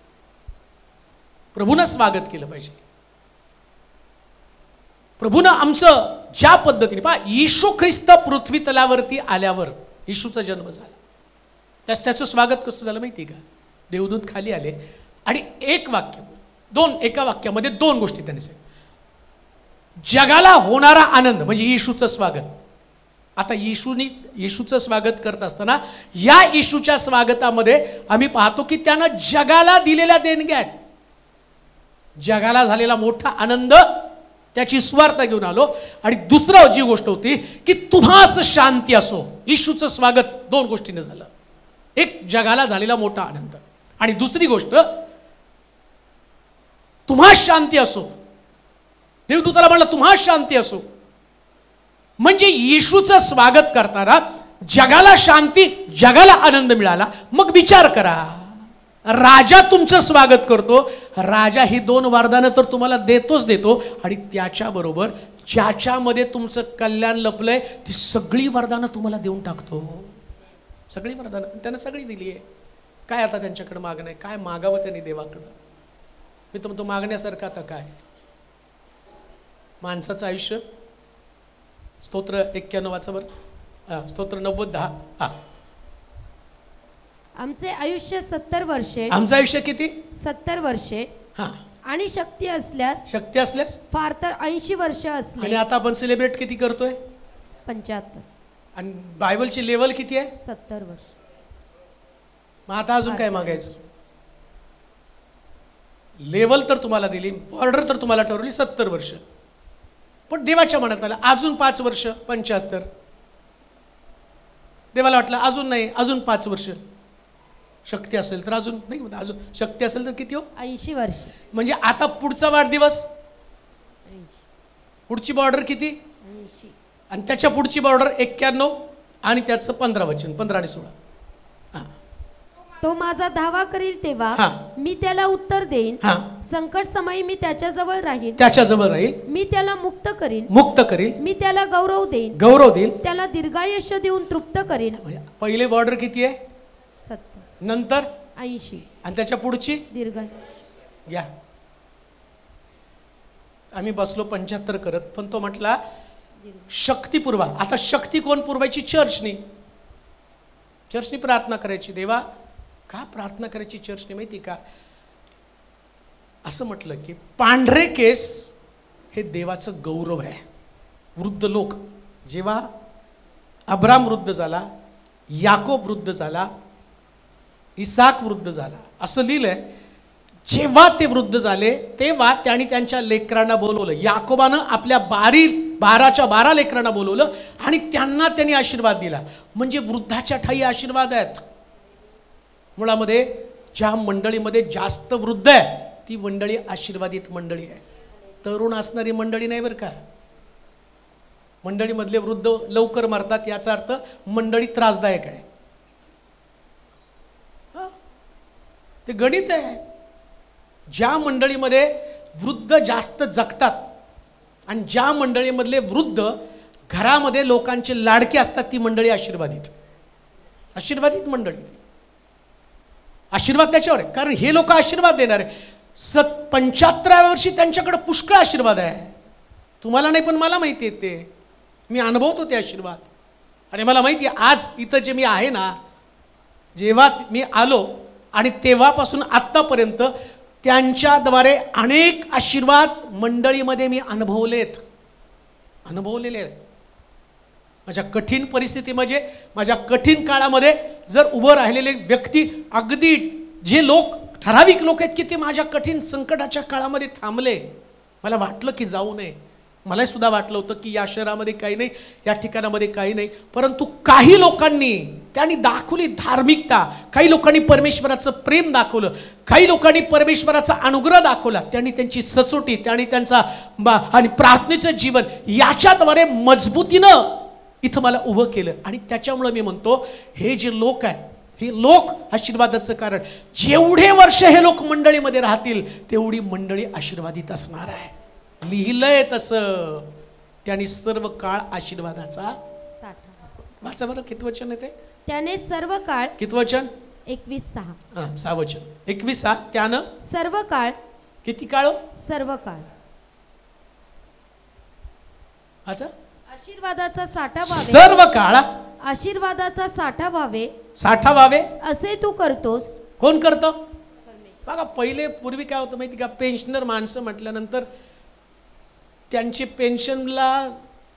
प्रभूनं स्वागत केलं पाहिजे. प्रभूनं आमचं ज्या पद्धतीने पहा, येशू ख्रिस्त पृथ्वी तलावरती आल्यावर, येशूचा जन्म झाला, त्याचं स्वागत कसं झालं माहिती का? देवदूत खाली आले आणि एक वाक्य, एका वाक्यामध्ये दोन गोष्टी त्यांनी सांगितल्या. जगाला होणारा आनंद म्हणजे येशूचं स्वागत. आता येशूचं स्वागत करत असताना या येशूच्या स्वागतामध्ये आम्ही पाहतो की त्यानं जगाला दिलेल्या देणग्या आहेत. जगाला झालेला मोठा आनंद, त्याची स्वार्थ घेऊन आलो. आणि दुसरं जी गोष्ट होती की तुम्हास शांती असो. येशूचं स्वागत दोन गोष्टीने झालं. एक जगाला झालेला मोठा आनंद, आणि दुसरी गोष्ट तुम्हास शांती असो. देवदूताला म्हणलं तुम्हास शांती असो, म्हणजे येशूचं स्वागत करताना जगाला शांती, जगाला आनंद मिळाला. मग विचार करा, राजा तुमचं स्वागत करतो, राजा ही दोन वरदानं तर तुम्हाला देतो, आणि त्याच्याबरोबर ज्याच्यामध्ये तुमचं कल्याण लपलंय ती सगळी वरदानं तुम्हाला देऊन टाकतो. सगळी वरदानं त्यानं सगळी दिली आहे. काय आता त्यांच्याकडे मागणं आहे? काय मागावं त्यांनी देवाकडं? मी तो मागण्यासारखं आता काय? माणसाचं आयुष्य, स्तोत्र 91 वाचा बरं, स्तोत्र 90:10. हा, आमचे आयुष्य 70 वर्षे. आमचं आयुष्य किती? 70 वर्षे. हा, आणि शक्ती असल्यास फार तर 80 वर्ष असले. आणि आता आपण सेलिब्रेट किती करतोय? 75. आणि बायबलची लेवल किती आहे? 70 वर्ष. मग आता अजून काय मागायचं? लेवल तर तुम्हाला दिली, ऑर्डर तर तुम्हाला ठरवली 70 वर्ष, पण देवाच्या मनात आलं अजून 5 वर्ष 75. देवाला वाटलं अजून नाही, अजून 5 वर्ष. शक्ती असेल तर अजून नाही, अजून शक्ती असेल तर किती हो? 80 वर्ष. म्हणजे आता पुढचा वाढदिवस, पुढची बॉर्डर किती? 80. आणि त्याच्या पुढची बॉर्डर 91, आणि त्याचं 15 वचन 15 आणि 16. तो माझा धावा करील तेव्हा मी त्याला उत्तर देईन. संकट समयी मी त्याच्याजवळ राहील. मी त्याला मुक्त करील. मी त्याला गौरव देईन. त्याला दीर्घायुष्य देऊन तृप्त करीन. पहिले बॉर्डर किती आहे? 70. नंतर 80. आणि त्याच्या पुढची दीर्घायुष्य. या आम्ही बसलो 75 करत, पण तो म्हटला शक्ती पुरवा. आता शक्ती कोण पुरवायची? चर्चनी प्रार्थना करायची. देवा का प्रार्थना करायची चर्चने माहिती का? असं म्हटलं की पांढरे केस हे देवाचं गौरव आहे. वृद्ध लोक, जेव्हा अब्राम वृद्ध झाला, याकोब वृद्ध झाला, इसाक वृद्ध झाला, असं लिहिलंय. जेव्हा ते वृद्ध झाले तेव्हा त्यांनी त्यांच्या लेकरांना बोलवलं. याकोबानं आपल्या 12 लेकरांना बोलवलं आणि त्यांनी आशीर्वाद दिला. म्हणजे वृद्धाच्या ठाई आशीर्वाद आहेत. मुळामध्ये ज्या मंडळीमध्ये जास्त वृद्ध आहे ती मंडळी आशीर्वादित मंडळी आहे. तरुण असणारी मंडळी नाही बरं का. मंडळीमधले वृद्ध लवकर मरतात याचा अर्थ मंडळी त्रासदायक आहे. ते गणित आहे. ज्या मंडळीमध्ये वृद्ध जास्त जगतात आणि ज्या मंडळीमधले वृद्ध घरामध्ये लोकांचे लाडके असतात ती मंडळी आशीर्वादित मंडळी. आशीर्वाद त्याच्यावर आहे, कारण हे लोक आशीर्वाद देणार आहे. 75व्या वर्षी त्यांच्याकडे पुष्कळ आशीर्वाद आहे. तुम्हाला नाही पण मला माहिती आहे, ते मी अनुभवतो ते आशीर्वाद. आणि मला माहिती आहे आज इथं जे मी आहे ना, जेव्हा मी आलो आणि तेव्हापासून आत्तापर्यंत त्यांच्याद्वारे अनेक आशीर्वाद मंडळीमध्ये मी अनुभवलेले आहेत. माझ्या कठीण परिस्थितीमध्ये, माझ्या कठीण काळामध्ये जर उभं राहिलेले व्यक्ती, अगदी जे लोक, ठराविक लोक आहेत की ते माझ्या कठीण संकटाच्या काळामध्ये थांबले. मला वाटलं की जाऊ नये, मला सुद्धा वाटलं होतं की या शहरामध्ये काही नाही, या ठिकाणामध्ये काही नाही, परंतु काही लोकांनी त्यांनी दाखवली धार्मिकता, काही लोकांनी परमेश्वराचं प्रेम दाखवलं, काही लोकांनी परमेश्वराचा अनुग्रह दाखवला. त्यांनी त्यांची सचोटी, त्यांनी त्यांचा आणि प्रार्थनेचं जीवन याच्याद्वारे मजबूतीनं इथं मला उभं केलं. आणि त्याच्यामुळे मी म्हणतो हे जे लोक आहेत, हे लोक आशीर्वादाचं कारण. जेवढे वर्ष हे लोक मंडळीमध्ये राहतील तेवढी मंडळी आशीर्वादित असणार आहे. लिहिलंय तसं, त्यांनी सर्व काळ आशीर्वादाचा साठा. वाचा बरं किती वचन आहे ते. त्याने सर्व काळ, किती वचन, 21:6. 6 वचन, 21:6. त्यानं सर्व काळ, किती काळ, सर्व काळ. वाचा. आशीर्वादाचा साठा व्हावे, सर्व काळ आशीर्वादाचा साठा व्हावे असे तू करतोस. कोण करतो बघा. पूर्वी काय होतं माहिती का, पेन्शनर माणसं म्हटल्यानंतर त्यांची पेन्शनला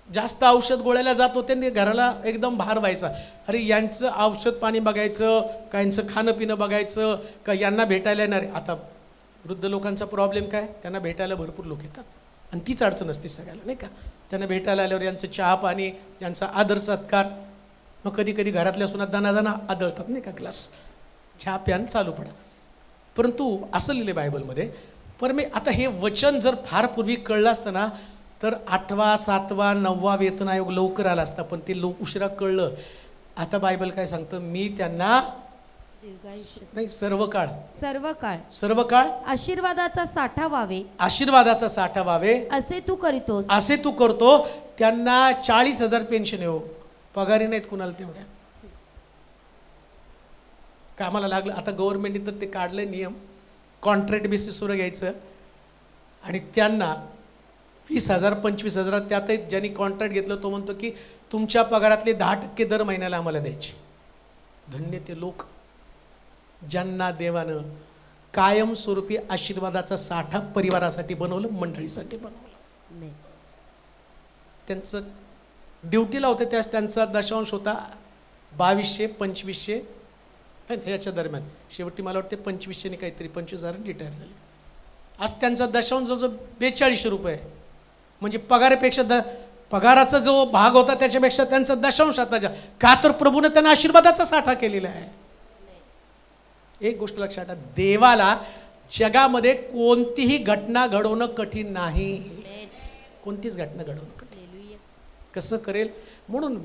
जास्त औषध गोळ्याला जात होते आणि घराला एकदम भार व्हायचा. अरे यांचं औषध पाणी बघायचं का, यांचं खाणं पिणं बघायचं का, यांना भेटायला येणार. आता वृद्ध लोकांचा प्रॉब्लेम काय, त्यांना भेटायला भरपूर लोक येतात आणि तीच अडचण असते सगळ्याला, नाही का. त्यांना भेटायला आल्यावर यांचं चहा पाणी, यांचा आदर सत्कार, मग कधी कधी घरातल्या सुना दाना आदळतात, नाही का, ग्लास घ्या प्यान चालू पडा. परंतु असं लिहिलं बायबलमध्ये. आता हे वचन जर फार पूर्वी कळलं असतं ना तर 8वा 7वा 9वा वेतन आयोग लवकर आला असता, पण ते उशिरा कळलं. आता बायबल काय सांगतं, मी त्यांना नाही सर्व काळ आशीर्वादाचा साठा व्हावे असे तू करतो. त्यांना 40,000 पेन्शन येऊ, पगारी नाहीत कुणाला तेवढ्या. कामाला लागलं आता गव्हर्नमेंटने तर ते काढले नियम, कॉन्ट्रॅक्ट बेसिसवर घ्यायचं आणि त्यांना 20,000 25,000. त्यातही ज्यांनी कॉन्ट्रॅक्ट घेतलं तो म्हणतो की तुमच्या पगारातले 10% दर महिन्याला आम्हाला द्यायचे. धन्य ते लोक ज्यांना देवानं कायमस्वरूपी आशीर्वादाचा साठा परिवारासाठी बनवलं, मंडळीसाठी बनवलं. त्यांचं ड्युटीला होते त्यास त्यांचा दशांश होता 2200-2500 याच्या दरम्यान. शेवटी मला वाटते 2500 काहीतरी 25,000 रिटायर झाले. आज त्यांचा दशांश जवळजवळ 4200 रुपये, म्हणजे पगाराचा जो भाग होता त्याच्यापेक्षा त्यांचा दशांश आता का, तर प्रभूने त्यांना आशीर्वादाचा साठा केलेला आहे. एक गोष्ट लक्षात ठेवा, देवाला जगामध्ये कोणतीही घटना घडवणं कठीण नाही. कोणतीच घटना घडवणं कठीण कसं करेल. म्हणून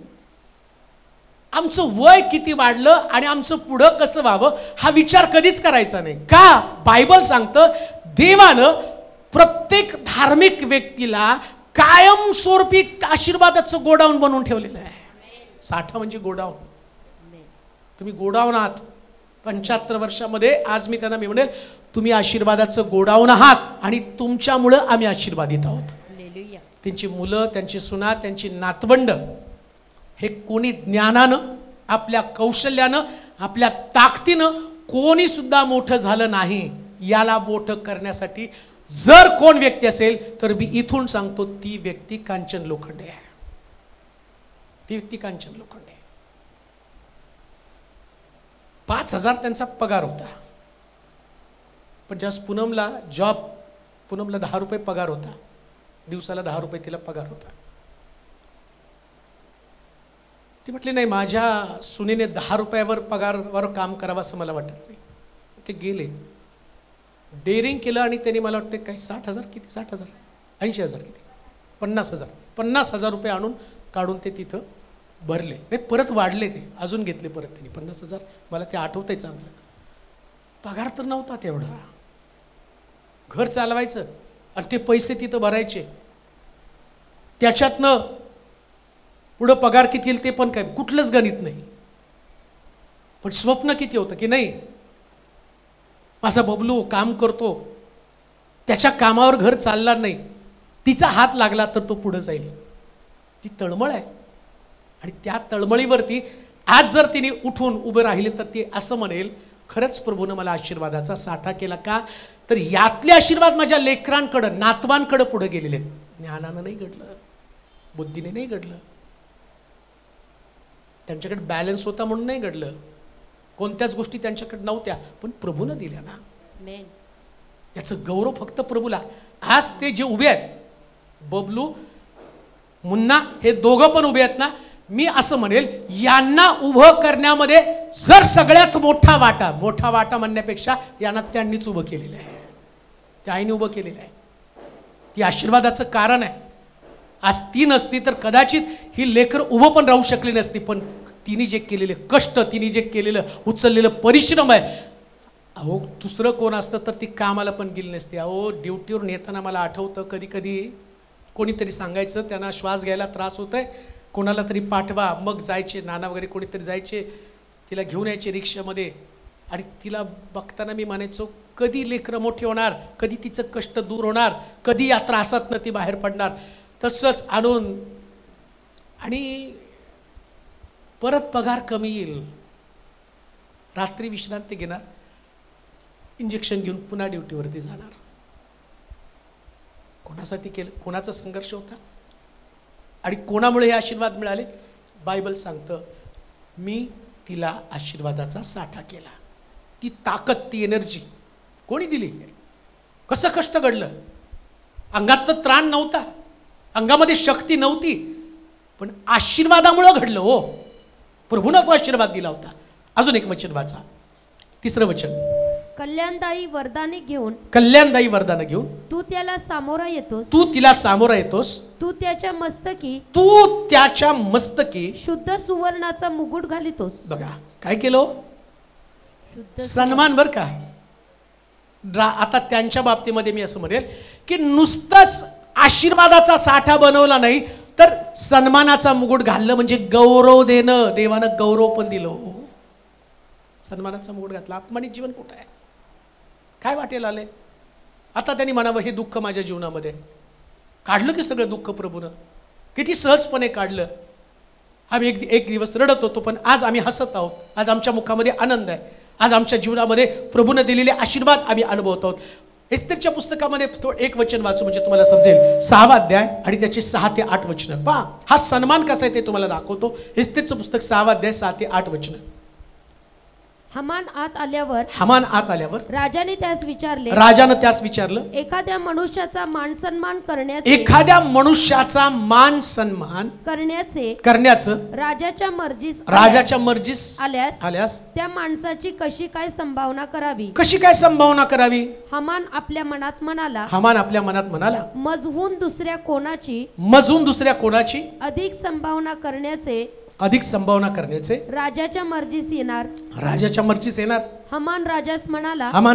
आमचं वय किती वाढलं आणि आमचं पुढं कसं व्हावं हा विचार कधीच करायचा नाही. का, बायबल सांगतं देवानं प्रत्येक धार्मिक व्यक्तीला कायमस्वरूपी आशीर्वादाचं गोडाऊन बनवून ठेवलेलं आहे. साठा म्हणजे गोडाऊन. तुम्ही गोडाऊन आहात. 75 वर्षामध्ये आज मी त्यांना म्हणेल तुम्ही आशीर्वादाचं गोडाऊन आहात आणि तुमच्यामुळं आम्ही आशीर्वादित आहोत. त्यांची मुलं, त्यांची सुना, त्यांची नातवंड हे कोणी ज्ञानानं, आपल्या कौशल्यानं, आपल्या ताकदीनं कोणी सुद्धा मोठं झालं नाही. याला मोठं करण्यासाठी जर कोण व्यक्ती असेल तर मी इथून सांगतो ती व्यक्ती कांचन लोखंडे आहे. ती व्यक्ती कांचन लोखंडे. 5,000 त्यांचा पगार होता, पण ज्यास पूनमला 10 रुपये पगार होता, दिवसाला 10 रुपये तिला पगार होता. ती म्हटली नाही, माझ्या सुनेने 10 रुपयावर पगारवर काम करावं असं मला वाटत नाही. ते गेले, डेअरिंग केलं आणि त्यांनी मला वाटतं काही 60,000 किती 60,000 80,000 किती 50,000 रुपये आणून काढून ते तिथं भरले. नाही, परत वाढले, ते अजून घेतले परत त्यांनी 50,000. मला ते आठवतंय चांगलं. पगार तर नव्हता तेवढा, घर चालवायचं आणि ते पैसे तिथं भरायचे. त्याच्यातनं पुढं पगार किती येईल ते पण काय कुठलंच गणित नाही. पण स्वप्न किती होतं की नाही, माझा बबलू काम करतो, त्याच्या कामावर घर चालणार नाही, तिचा हात लागला तर तो पुढे जाईल. ती तळमळ आहे. आणि त्या तळमळीवरती आज जर तिने उठून उभे राहिले तर ती असं म्हणेल, खरंच प्रभूनं मला आशीर्वादाचा साठा केला. का तर यातले आशीर्वाद माझ्या लेकरांकडं, नातवांकडं पुढे गेलेले आहेत. ज्ञानानं नाही घडलं, बुद्धीने नाही घडलं, त्यांच्याकडे बॅलन्स होता म्हणून नाही घडलं, कोणत्याच गोष्टी त्यांच्याकडे नव्हत्या, पण प्रभूनं दिल्या ना. याचं गौरव फक्त प्रभूला. आज ते जे उभे आहेत, बबलू, मुन्ना, हे दोघं पण उभे आहेत ना, मी असं म्हणेल यांना उभं करण्यामध्ये जर सगळ्यात मोठा वाटा म्हणण्यापेक्षा यांना त्यांनीच उभं केलेलं आहे, त्या आईने उभं केलेलं आहे. ती आशीर्वादाचं कारण आहे. आज ती नसती तर कदाचित ही लेकर उभं पण राहू शकली नसती. पण तिने जे केलेले कष्ट, तिने जे केलेलं उचललेलं परिश्रम आहे, अहो दुसरं कोण असतं तर ती कामाला पण गेली नसती. अहो ड्युटीवर येताना मला आठवतं, कधी कधी कोणीतरी सांगायचं त्यांना श्वास घ्यायला त्रास होतोय, कोणाला तरी पाठवा, मग जायचे, नाना वगैरे कोणीतरी जायचे, तिला घेऊन यायचे रिक्षामध्ये. आणि तिला बघताना मी म्हणायचो, कधी लेकरं मोठी होणार, कधी तिचं कष्ट दूर होणार, कधी या त्रासातनं ती बाहेर पडणार. तसंच आणून आणि परत पगार कमी येईल, रात्री विश्रांती घेणार, इंजेक्शन घेऊन पुन्हा ड्युटीवरती जाणार. कोणासाठी केलं, कोणाचा संघर्ष होता आणि कोणामुळे हे आशीर्वाद मिळाले. बायबल सांगतं, मी तिला आशीर्वादाचा साठा केला. ती ताकद, ती एनर्जी कोणी दिली, कसं कष्ट घडलं. अंगात तर त्राण नव्हता, अंगामध्ये शक्ती नव्हती, पण आशीर्वादामुळं घडलं. हो, प्रभूनं तो आशीर्वाद दिला होता. अजून एक वचन वाचा, 3रं वचन. कल्याणदायी वरदाने घेऊन, कल्याणदायी वरदानं घेऊन तू त्याला सामोरा येतोस, तू तिला सामोरा येतोस, तू त्याच्या मस्तकी शुद्ध सुवर्णाचा मुकुट घालितोस. बघा काय केलं, सन्मान. बर का, आता त्यांच्या बाबतीमध्ये मी असं म्हणेल की नुसतंच आशीर्वादाचा साठा बनवला नाही, तर सन्मानाचा मुकुट घालणं म्हणजे गौरव देणं. देवानं गौरव पण दिलं. सन्मानाचा मुकुट घातला. अपमानित जीवन कुठं आहे, काय वाटेल आले. आता त्यांनी म्हणावं, हे दुःख माझ्या जीवनामध्ये काढलं की सगळं दुःख प्रभूनं किती सहजपणे काढलं. आम्ही एक दिवस रडत होतो, पण आज आम्ही हसत आहोत. आज आमच्या मुखामध्ये आनंद आहे. आज आमच्या जीवनामध्ये प्रभूनं दिलेले आशीर्वाद आम्ही अनुभवत आहोत. एस्तेरच्या पुस्तकामध्ये एक वचन वाचू म्हणजे तुम्हाला समजेल. 6वा अध्याय आणि त्याची 6 ते 8 वचनं पहा. हा सन्मान कसा आहे ते तुम्हाला दाखवतो. एस्तेरचं पुस्तक 6वा अध्याय 6 ते 8 वचनं. हमान आत आल्यावर राजाने त्यास विचारलं, एखाद्या मनुष्याचा मान सन्मान करण्याचे राजाच्या मर्जीस आल्यास त्या माणसाची कशी काय संभावना करावी. हमान आपल्या मनात म्हणाला, मजहून दुसऱ्या कोणाची अधिक संभावना करण्याचे राजाच्या मर्जीस येणार. हमान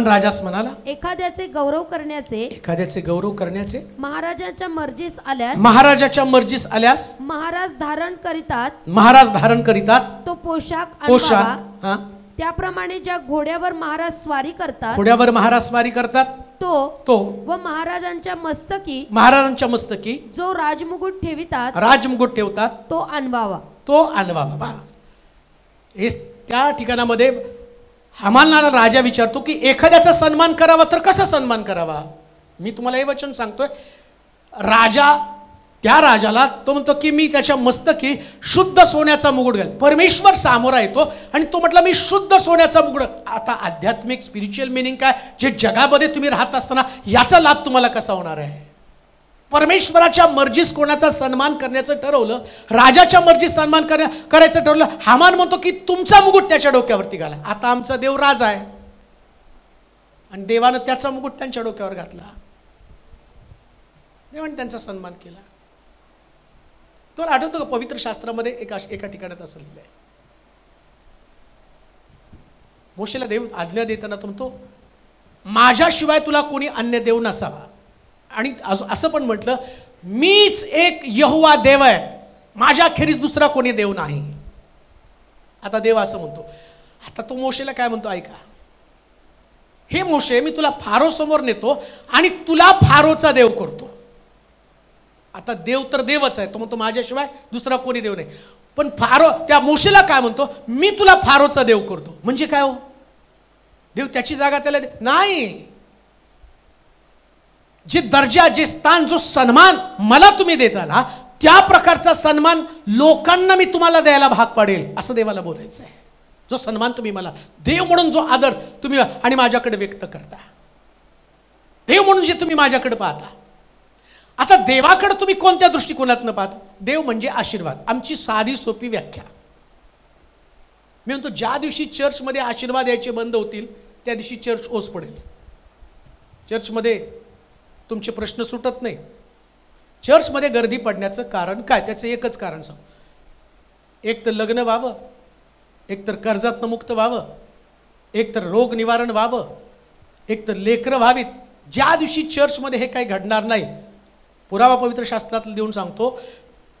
राजास म्हणाला, एखाद्याचे गौरव करण्याचे महाराजाच्या मर्जीस आल्यास महाराज धारण करीतात तो पोशाख अनवावा. त्याप्रमाणे ज्या घोड्यावर महाराज स्वारी करतात तो व महाराजांच्या मस्तकी जो राजमुकुट ठेवतात तो अनवावा. त्या ठिकाणामध्ये हमालनारा राजा विचारतो की एखाद्याचा सन्मान करावा तर कसा सन्मान करावा. मी तुम्हाला हे वचन सांगतोय. त्या राजाला तो म्हणतो की मी त्याच्या मस्तकी शुद्ध सोन्याचा मुकुट घाल. परमेश्वर सामोरा येतो आणि तो म्हटला मी शुद्ध सोन्याचा मुकुट. आता आध्यात्मिक स्पिरिच्युअल मिनिंग काय, जे जगामध्ये तुम्ही राहत असताना याचा लाभ तुम्हाला कसा होणार आहे. परमेश्वराच्या मर्जीस कोणाचा सन्मान करण्याचं ठरवलं, राजाच्या मर्जीस सन्मान करायचं ठरवलं. हामान म्हणतो की तुमचा मुकुट त्याच्या डोक्यावरती घाला. आता आमचा देव राजा आहे आणि देवानं त्याचा मुकुट त्यांच्या डोक्यावर घातला. देवाने त्यांचा सन्मान केला. तुम्हाला आठवतं का पवित्र शास्त्रामध्ये एका ठिकाणात असं लिहिलंय, मोशेला देव आज्ञा देताना तो म्हणतो माझ्याशिवाय तुला कोणी अन्य देव नसावा, आणि असं पण म्हटलं मीच एक यहोवा देव आहे, माझ्याखेरीज दुसरा कोणी देव नाही. आता देव असं म्हणतो, आता तो मोशेला काय म्हणतो ऐका, हे मोशे मी तुला फारो समोर नेतो आणि तुला फारोचा देव करतो. आता देव तर देवच आहे, तो म्हणतो माझ्याशिवाय दुसरा कोणी देव नाही, पण फारो त्या मोशेला काय म्हणतो, मी तुला फारोचा देव करतो. म्हणजे काय हो, देव त्याची जागा त्याला नाही. जे दर्जा, जे स्थान, जो सन्मान मला तुम्ही देता ना, त्या प्रकारचा सन्मान लोकांना मी तुम्हाला द्यायला भाग पाडेल, असं देवाला बोलायचं आहे. जो सन्मान तुम्ही मला, देव म्हणून जो आदर तुम्ही आणि माझ्याकडे व्यक्त करता, देव म्हणून जे तुम्ही माझ्याकडे पाहता. आता देवाकडे तुम्ही कोणत्या दृष्टिकोनातून पाहता? देव म्हणजे आशीर्वाद. आमची साधी सोपी व्याख्या. मी म्हणतो ज्या दिवशी चर्चमध्ये आशीर्वाद यायचे बंद होतील त्या दिवशी चर्च ओस पडेल. चर्चमध्ये तुमचे प्रश्न सुटत नाही. चर्चमध्ये गर्दी पडण्याचं कारण काय? त्याचं एकच कारण सांग. एक तर लग्न व्हावं, एक तर कर्जातनं मुक्त व्हावं, एक तर रोग निवारण व्हावं, एक तर लेकरं व्हावीत. ज्या दिवशी चर्चमध्ये हे काही घडणार नाही, पुरावा पवित्र शास्त्रातलं देऊन सांगतो.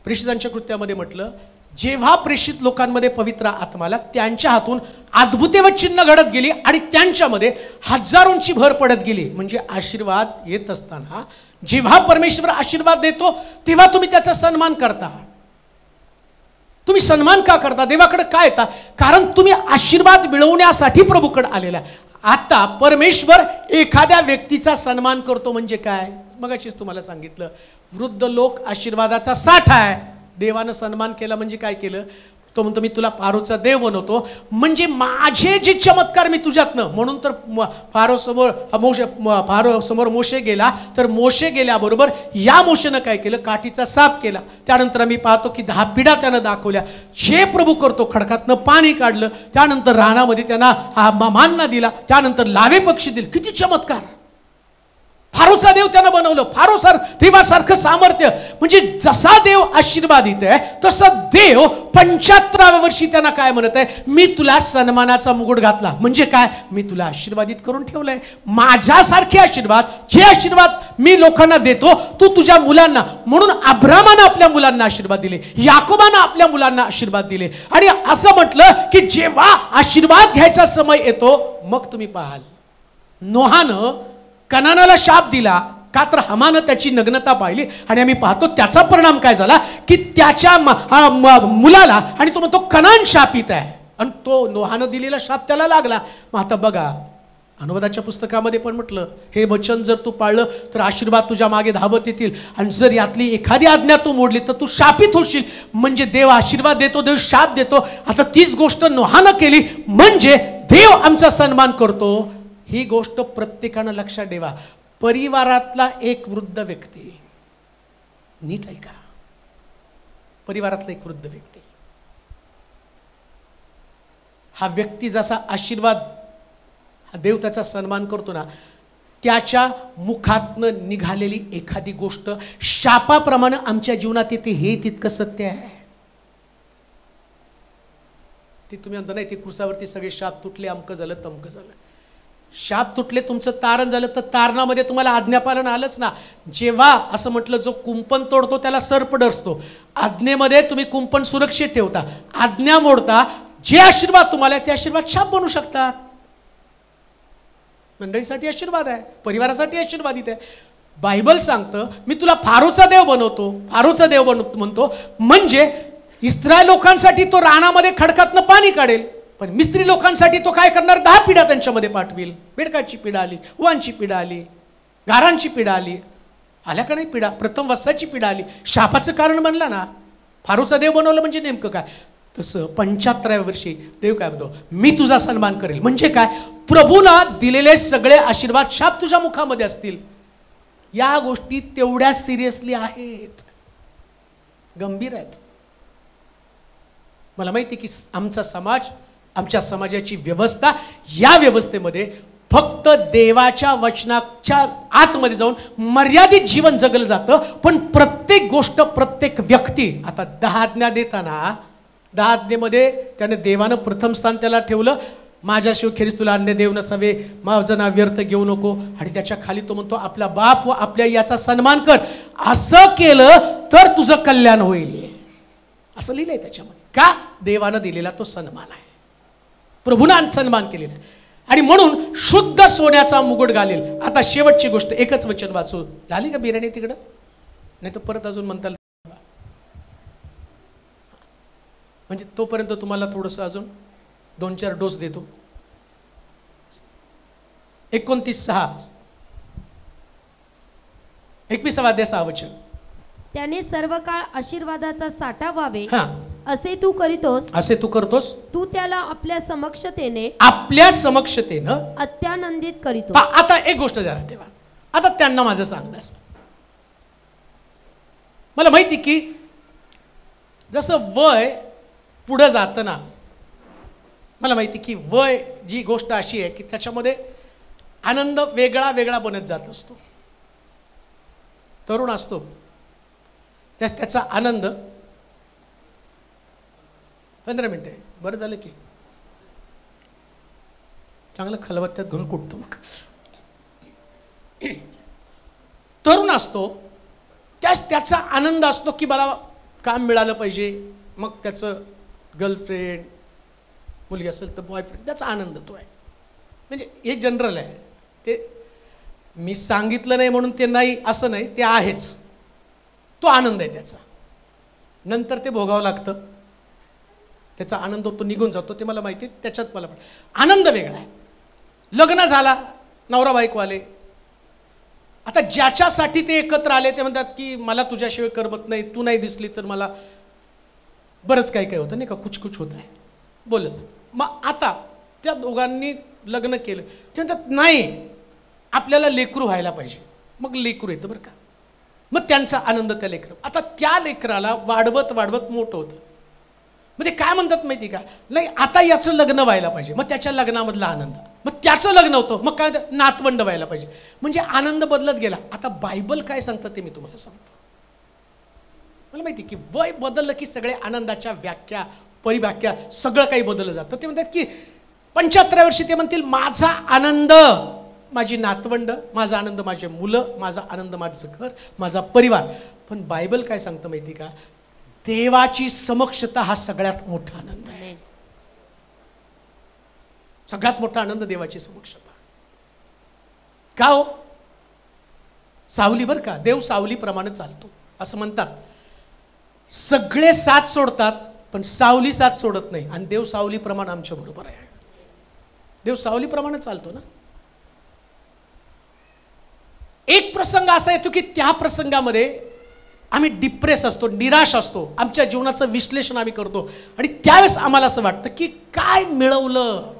प्रेषितांच्या कृत्यामध्ये म्हटलं, जेव्हा प्रेषित लोकांमध्ये पवित्र आत्मा आला त्यांच्या हातून अद्भुते व चिन्ह घडत गेली आणि त्यांच्यामध्ये हजारोंची भर पडत गेली. म्हणजे आशीर्वाद येत असताना जेव्हा परमेश्वर आशीर्वाद देतो तेव्हा तुम्ही त्याचा सन्मान करता. तुम्ही सन्मान का करता? देवाकडे काय येता? कारण तुम्ही आशीर्वाद मिळवण्यासाठी प्रभूकडे आलेला. आता परमेश्वर एखाद्या व्यक्तीचा सन्मान करतो म्हणजे काय? मगाशीच तुम्हाला सांगितलं, वृद्ध लोक आशीर्वादाचा साठा आहे. देवानं सन्मान केला म्हणजे काय केलं? तो म्हणतो मी तुला फारोचा देव बनवतो, म्हणजे माझे जे चमत्कार मी तुझ्यातनं. म्हणून तर फारो समोर मोशे गेला, तर मोशे गेल्याबरोबर या मोशेनं काय केलं? काठीचा साप केला. त्यानंतर आम्ही पाहतो की 10 पिढ्या त्यानं दाखवल्या. जे प्रभू करतो, खडकातनं पाणी काढलं, त्यानंतर रानामध्ये त्यांना मान्ना दिला, त्यानंतर लावे पक्षी दिले. किती चमत्कार! फारोचा देव त्यानं बनवलं. देवासारखं सामर्थ्य. म्हणजे जसा देव आशीर्वादित आहे तसं देव 75व्या वर्षी त्यांना काय म्हणत आहे? मी तुला सन्मानाचा मुकुट घातला. म्हणजे काय? मी तुला आशीर्वादित करून ठेवलंय. माझ्यासारखे आशीर्वाद, जे आशीर्वाद मी लोकांना देतो, तू तुझ्या मुलांना. म्हणून अब्रामानं आपल्या मुलांना आशीर्वाद दिले, याकोबानं आपल्या मुलांना आशीर्वाद दिले. आणि असं म्हटलं की जेव्हा आशीर्वाद घ्यायचा समय येतो मग तुम्ही पाहाल. नोहानं कनानाला शाप दिला का? तर हमानं त्याची नग्नता पाहिली आणि आम्ही पाहतो त्याचा परिणाम काय झाला की त्याच्या मुलाला, आणि तो म्हणतो कनान शापित आहे, आणि तो नोहानं दिलेला शाप त्याला लागला. मग आता बघा, अनुवादाच्या पुस्तकामध्ये पण म्हटलं, हे वचन जर तू पाळलं तर आशीर्वाद तुझ्या मागे धावत येतील, आणि जर यातली एखादी आज्ञा तू मोडली तर तू शापित होशील. म्हणजे देव आशीर्वाद देतो, देव शाप देतो. आता तीच गोष्ट नोहानं केली, म्हणजे देव आमचा सन्मान करतो. ही गोष्ट प्रत्येकानं लक्षात ठेवा. परिवारातला एक वृद्ध व्यक्ती, नीट ऐका, परिवारातला एक वृद्ध व्यक्ती, हा व्यक्ती जसा आशीर्वाद, हा देव त्याचा सन्मान करतो ना, त्याच्या मुखातनं निघालेली एखादी गोष्ट शापाप्रमाणे आमच्या जीवनात येते, हे तितकं सत्य आहे. ते तुम्ही म्हणता नाही, ते कुसावरती सगळे शाप तुटले, अमकं झालं, तमकं झालं. शाप तुटले, तुमचं तारण झालं, तर तारणामध्ये तुम्हाला आज्ञापालन आलंच ना. जेव्हा असं म्हटलं, जो कुंपण तोडतो त्याला सर्प डसतो. आज्ञेमध्ये तुम्ही कुंपण सुरक्षित ठेवता, आज्ञा मोडता, जे आशीर्वाद तुम्हाला ते आशीर्वाद शाप बनू शकतात. मंडळीसाठी आशीर्वाद आहे, परिवारासाठी आशीर्वादित आहे. बायबल सांगतं मी तुला फारोचा देव बनवतो. फारोचा देव म्हणतो म्हणजे इस्रायल लोकांसाठी तो रानामध्ये खडकातनं पाणी काढेल, पण मिस्त्री लोकांसाठी तो काय करणार? 10 पिढ्या त्यांच्यामध्ये पाठवेल. बेडकाची पिढा आली, उवांची पिढा आली, गारांची पिढा आली, आल्या का नाही पिढा? प्रथम वत्साची पिढा आली. शापाचं कारण बनला ना. फारोचा देव बनवलं म्हणजे नेमकं काय? तसं 75व्या वर्षी देव काय म्हणतो? मी तुझा सन्मान करेल. म्हणजे काय? प्रभूना दिलेले सगळे आशीर्वाद शाप तुझ्या मुखामध्ये असतील. या गोष्टी तेवढ्या सिरियसली आहेत, गंभीर आहेत. मला माहिती की आमचा समाज, आमच्या समाजाची व्यवस्था, या व्यवस्थेमध्ये फक्त देवाच्या वचनाच्या आतमध्ये जाऊन मर्यादित जीवन जगलं जातं. पण प्रत्येक गोष्ट, प्रत्येक व्यक्ती, आता 10 आज्ञा देताना 10 आज्ञेमध्ये त्याने देवानं प्रथम स्थान त्याला ठेवलं. माझ्याशिवाय खेरीज तुला अन्य देव नसावे, माझं नाव व्यर्थ घेऊ नको. आणि त्याच्या खाली तो म्हणतो आपला बाप व आपल्या याचा सन्मान कर. असं केलं तर तुझं कल्याण होईल, असं लिहिलंय त्याच्यामध्ये. का? देवानं दिलेला तो सन्मान आहे, प्रभूनं सन्मान केलेला आहे. आणि म्हणून शुद्ध सोन्याचा मुकुट घालेल. आता शेवटची गोष्ट, एकच वचन वाचू. झाली का बिर्याणी तिकडं? नाही तर परत अजून म्हणता, म्हणजे तोपर्यंत तुम्हाला थोडंसं अजून 2-4 डोस देतो. 29:6 21वा अध्याय 6 वचन. त्याने सर्व काळ आशीर्वादाचा साठा व्हावे असे तू करतोस. तू त्याला आपल्या समक्षतेनं अत्यानंदित करीतो. आता एक गोष्ट ध्यानात ठेवा. आता त्यांना माझं सांगणं असं, मला माहिती की जसं वय पुढं जातं ना, मला माहिती की वय जी गोष्ट अशी आहे की त्याच्यामध्ये आनंद वेगळा वेगळा बनत जात असतो. तरुण असतो त्याचा आनंद 15 मिनिटे बरं झालं की चांगलं खलबत्त्यात घेऊन कुटतो. मग तरुण असतो त्याचा आनंद असतो की मला काम मिळालं पाहिजे. मग त्याचं गर्लफ्रेंड, मुलगी असेल तर बॉयफ्रेंड, त्याचा आनंद तो आहे. म्हणजे हे जनरल आहे. ते मी सांगितलं नाही म्हणून ते नाही असं नाही, ते आहेच. तो आनंद आहे त्याचा. नंतर ते भोगावं लागतं, त्याचा आनंद तो निघून जातो, ते मला माहिती. त्याच्यात मला पण आनंद वेगळा आहे. लग्न झाला, नवरा बायको आले. आता ज्याच्यासाठी ते एकत्र आले ते म्हणतात की मला तुझ्याशिवाय करमत नाही, तू नाही दिसली तर मला बरंच काही काही होतं नाही का, कुछ होत आहे बोलत. मग आता त्या दोघांनी लग्न केलं, ते म्हणतात नाही आपल्याला लेकरू व्हायला पाहिजे. मग लेकरू येतं बरं का. मग त्यांचा आनंद त्या लेकरं. आता त्या लेकराला वाढवत वाढवत मोठं होतं. मग ते काय म्हणतात माहिती का, नाही आता याचं लग्न व्हायला पाहिजे. मग त्याच्या लग्नामधला आनंद, मग त्याचं लग्न होतं, मग काय नातवंड व्हायला पाहिजे. म्हणजे आनंद बदलत गेला. आता बायबल काय सांगतं ते मी तुम्हाला सांगतो. मला माहिती की वय बदललं की सगळे आनंदाच्या व्याख्या, परिव्याख्या सगळं काही बदललं जातं. ते म्हणतात की 75 वर्षी ते म्हणतील माझा आनंद माझी नातवंड, माझा आनंद माझे मुलं, माझा आनंद माझं घर, माझा परिवार. पण बायबल काय सांगतं माहिती का, देवाची समक्षता हा सगळ्यात मोठा आनंद आहे. सगळ्यात मोठा आनंद देवाची समक्षता. का हो? सावली बरं का, देव सावलीप्रमाणे चालतो असं म्हणतात. सगळे साथ सोडतात पण सावली साथ सोडत नाही. आणि देव सावलीप्रमाणे आमच्या बरोबर आहे. देव सावलीप्रमाणे चालतो ना. एक प्रसंग असा येतो की त्या प्रसंगामध्ये आम्ही डिप्रेस असतो, निराश असतो, आमच्या जीवनाचं विश्लेषण आम्ही करतो. आणि त्यावेळेस आम्हाला असं वाटतं की काय मिळवलं,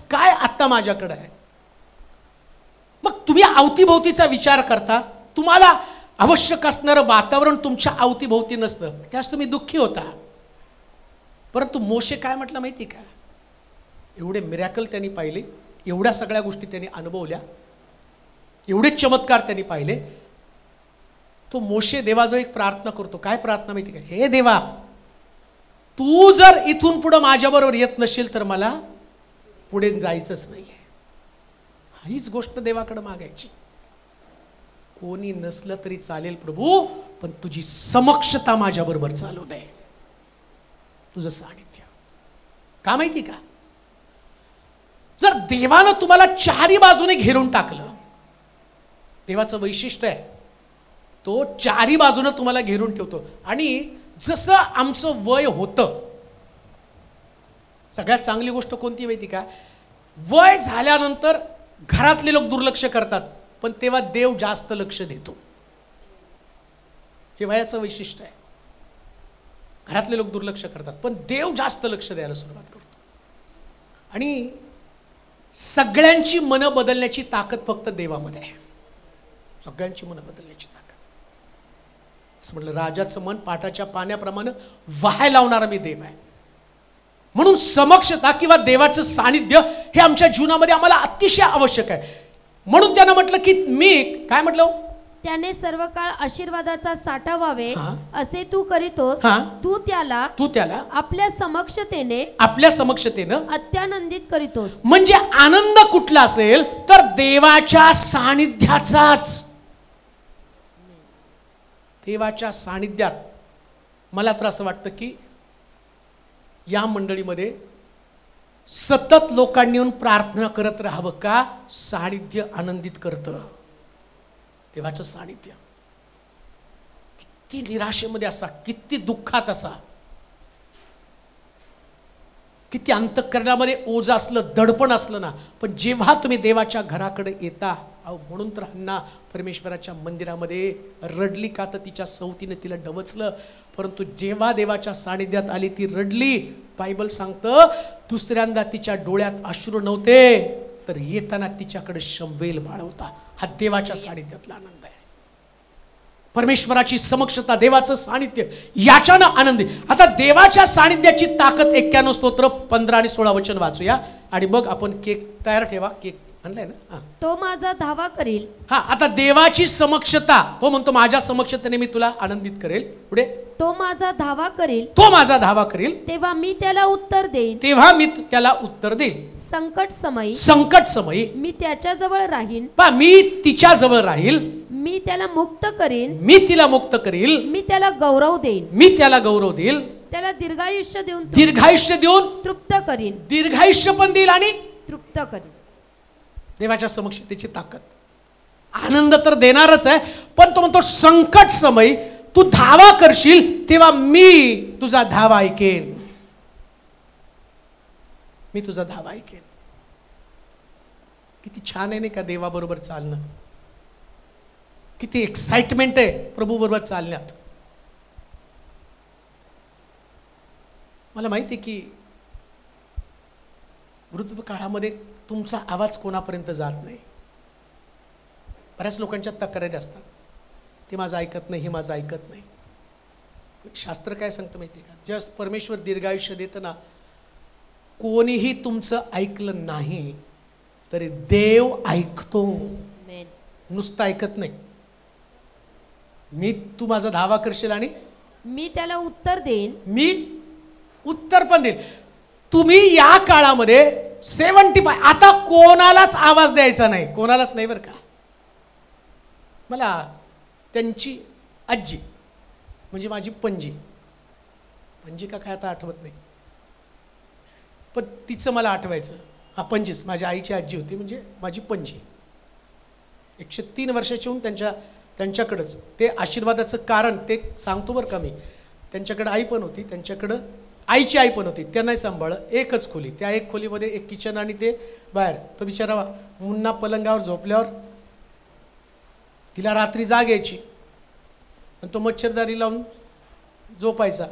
काय आता माझ्याकडे आहे. मग तुम्ही अवतीभोवतीचा विचार करता, तुम्हाला आवश्यक असणारं वातावरण तुमच्या अवतीभोवती नसतं, त्यास तुम्ही दुःखी होता. परंतु मोशे काय म्हटलं माहिती का, एवढे मिरॅकल त्यांनी पाहिले, एवढ्या सगळ्या गोष्टी त्यांनी अनुभवल्या, एवढे चमत्कार त्यांनी पाहिले. तो मोशे देवाजवळ एक प्रार्थना करतो. काय प्रार्थना माहिती का, हे देवा तू जर इथून पुढे माझ्याबरोबर येत नसेल तर मला पुढे जायचंच नाहीये. हीच गोष्ट देवाकडे मागायची. कोणी नसलं तरी चालेल प्रभू, पण तुझी समक्षता माझ्याबरोबर चालू दे, तुझं सानिध्य. का माहिती का, जर देवानं तुम्हाला चारी बाजूने घेरून टाकलं, देवाचं वैशिष्ट्य आहे तो चारी बाजूने तुम्हाला घेरून ठेवतो. आणि जसं आमचं वय होतं, सगळ्यात चांगली गोष्ट कोणती माहिती का, वय झाल्यानंतर घरातले लोक दुर्लक्ष करतात पण तेव्हा देव जास्त लक्ष देतो. हे वयाचं वैशिष्ट्य आहे. घरातले लोक दुर्लक्ष करतात पण देव जास्त लक्ष द्यायला सुरुवात करतो. आणि सगळ्यांची मनं बदलण्याची ताकद फक्त देवामध्ये आहे. सगळ्यांची मनं बदलण्याची ताकद. असं म्हटलं, राजाचं मन पाटाच्या पाण्याप्रमाणे वाहायला लावणारा मी देव आहे. म्हणून समक्षता किंवा देवाचं सानिध्य हे आमच्या जीवनामध्ये आम्हाला अतिशय आवश्यक आहे. म्हणून त्यानं म्हटलं की मी काय म्हटलं, त्याने सर्व काळ आशीर्वादाचा साठा व्हावे असे तू करीतोस. तू त्याला आपल्या समक्षतेनं अत्यानंदित करीतोस. म्हणजे आनंद कुठला असेल तर देवाच्या सानिध्याचाच. देवाच्या सानिध्यात. मला तर असं वाटतं की या मंडळीमध्ये सतत लोकांनी येऊन प्रार्थना करत राहावं. का? सानिध्य आनंदित करतं. देवाचं सानिध्य. किती निराशेमध्ये असा, किती दुःखात असा, किती अंतःकरणामध्ये ओझ असलं, दडपण असलं ना, पण जेव्हा तुम्ही देवाच्या घराकडे येता, म्हणून तर हन्ना परमेश्वराच्या मंदिरामध्ये रडली का तर तिच्या सवतीने तिला डवचलं. परंतु जेव्हा देवाच्या सानिध्यात आली ती रडली. बायबल सांगतं दुसऱ्यांदा तिच्या डोळ्यात अश्रू नव्हते, तर येताना तिच्याकडे शम्वेल बाळ होता. हा देवाच्या सानिध्यातला आनंद आहे. परमेश्वराची समक्षता, देवाचं सानिध्य, याच्यानं आनंदी. आता देवाच्या सानिध्याची ताकद 91 स्तोत्र 15 आणि 16 वचन वाचूया आणि मग आपण केक तयार ठेवा. केक आणलाय ना. तो माझा धावा करील. आता देवाची समक्षता, तो म्हणतो माझ्या समक्षतेने मी तुला आनंदित करेल. पुढे तो माझा धावा करील. तो माझा धावा करील. तेव्हा मी त्याला उत्तर देईन. तेव्हा मी त्याला उत्तर देईन. संकट समयी मी त्याच्या जवळ राहीन. मी तिच्या जवळ राहील. मी त्याला मुक्त करीन. मी तिला मुक्त करील. मी त्याला गौरव देईन. मी त्याला गौरव देईल. त्याला दीर्घायुष्य देऊन तृप्त करीन. दीर्घायुष्य पण देईल आणि तृप्त करीन. देवाच्या समक्षतेची ताकद. आनंद तर देणारच आहे, पण तो म्हणतो संकट समयी तू धावा करशील तेव्हा मी तुझा धावा ऐकेन. मी तुझा धावा ऐकेन. किती छान आहे नाही का देवाबरोबर चालणं. किती एक्साइटमेंट आहे प्रभू बरोबर चालण्यात. मला माहिती आहे की वृद्ध काळामध्ये तुमचा आवाज कोणापर्यंत जात नाही. बऱ्याच लोकांच्या तक्रारी असतात, ते माझं ऐकत नाही, हे माझं ऐकत नाही. शास्त्र काय सांगतं माहिती आहे का? जेव्हा परमेश्वर दीर्घायुष्य देतं ना, कोणीही तुमचं ऐकलं नाही तरी देव ऐकतो. नुसतं ऐकत नाही. तू माझा धावा करशील आणि मी त्याला उत्तर देईन. मी उत्तर पण देईन. तुम्ही या काळामध्ये 75 आता कोणालाच आवाज द्यायचा नाही. कोणालाच नाही बरं का. मला त्यांची आजी म्हणजे माझी पणजी का काय आता आठवत नाही, पण तिचं मला आठवायचं. पणजीच माझ्या आईची आजी होती, म्हणजे माझी पणजी. 103 वर्षाची होऊन त्यांच्याकडंच ते आशीर्वादाचं कारण ते सांगतो बरं का मी. त्यांच्याकडं आई पण होती, त्यांच्याकडं आईची आई पण होती. त्या नाही सांभाळ. एकच खोली, त्या एक खोलीमध्ये एक किचन आणि ते बाहेर. तो बिचारा मुन्ना पलंगावर झोपल्यावर तिला रात्री जाग यायची आणि तो मच्छरदाणी लावून झोपायचा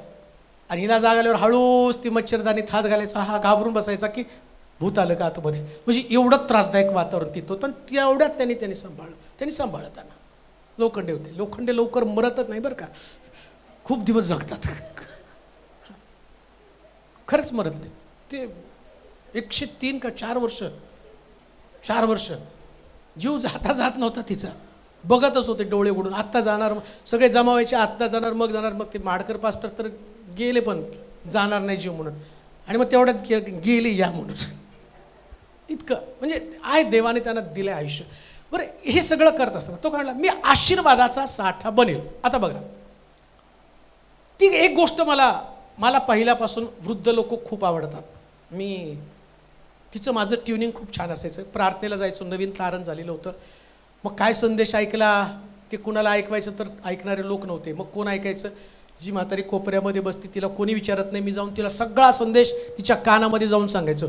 आणि हिला जाग आल्यावर हळूच ती मच्छरदाणी थात घालायचा. हा घाबरून बसायचा की भूत आलं का आतमध्ये. म्हणजे एवढं त्रासदायक वातावरण तिथं होतं. आणि तेवढ्यात त्यांनी सांभाळलं. त्यांना लोखंडे होते. लोखंडे लवकर मरतच नाही बरं का, खूप दिवस जगतात. खरंच मरत नाही ते. 103 का 4 वर्ष जीव जात नव्हता तिचा. बघतच होते डोळे उघडून. आत्ता जाणार, सगळे जमावायचे, आत्ता जाणार, मग जाणार. मग ते माडकर पास्टर तर गेले पण जाणार नाही जीव म्हणून. आणि मग तेवढ्यात गेली या म्हणून. इतकं म्हणजे आहे देवाने त्यांना दिलंय आयुष्य. बरं, हे सगळं करत असताना तो काय म्हणला, मी आशीर्वादाचा साठा बनेल. आता बघा, ती एक गोष्ट मला पहिल्यापासून वृद्ध लोक खूप आवडतात. तिचं माझं ट्युनिंग खूप छान असायचं. प्रार्थनेला जायचो, नवीन तारण झालेलं होतं. मग काय संदेश ऐकला ते कुणाला ऐकवायचं तर ऐकणारे लोक नव्हते. मग कोण ऐकायचं? जी म्हातारी कोपऱ्यामध्ये बसती, तिला कोणी विचारत नाही, मी जाऊन तिला सगळा संदेश तिच्या कानामध्ये जाऊन सांगायचो.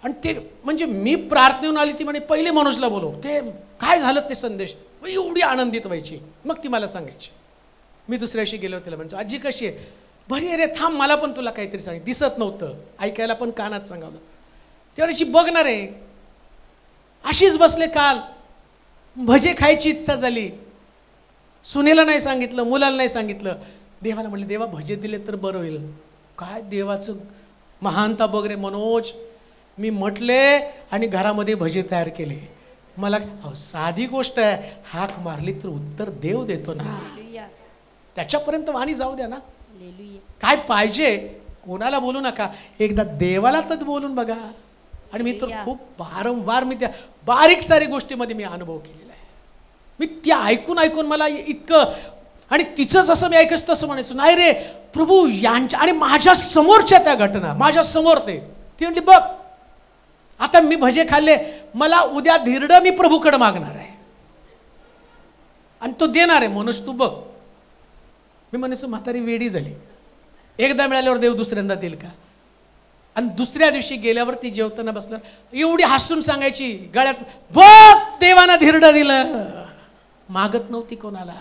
आणि ते म्हणजे मी प्रार्थनेहून आली, ती म्हणे पहिले माणूसला बोलव, ते काय झालं ते संदेश. एवढी आनंदित व्हायची. मग ती मला सांगायची. मी दुसऱ्याशी गेलो, तिला म्हणजे आजी कशी आहे? बरी आहे रे, थांब मला पण तुला काहीतरी सांग. दिसत नव्हतं, ऐकायला पण कानात सांगावलं. तेवढ्याची बघणार आहे. अशीच बसले काल, भजे खायची इच्छा झाली. सुनेला नाही सांगितलं, मुलाला नाही सांगितलं. देवाला म्हटलं देवा भजे दिले तर बरं होईल. काय देवाचं महानता बघ रे मनोज, मी म्हटले आणि घरामध्ये भजे तयार केले. मला साधी गोष्ट आहे, हाक मारली तर उत्तर देव देतो ना, त्याच्यापर्यंत वाणी जाऊ द्या ना. काय पाहिजे कोणाला बोलू नका, एकदा देवाला तर बोलून बघा. आणि मी तर खूप वारंवार मी त्या बारीक सारी गोष्टीमध्ये मी अनुभव केलेला आहे. मी त्या ऐकून ऐकून मला इतकं, आणि तिचंच असं मी ऐकायचं तसं म्हणायचं नाही रे प्रभू यांच्या, आणि माझ्या समोरच्या त्या घटना माझ्या समोर ती म्हणली बघ आता मी भजे खाल्ले, मला उद्या धिरडं मी प्रभूकडे मागणार आहे आणि तो देणार आहे. मनोज तू बघ. मी म्हणायचो म्हातारी वेडी झाली, एकदा मिळाल्यावर देव दुसऱ्यांदा देईल का? आणि दुसऱ्या दिवशी गेल्यावर ती जेवताना बसल्यावर एवढी हसून सांगायची गळ्यात, बघ देवानं धिरडं दिलं. मागत नव्हती कोणाला,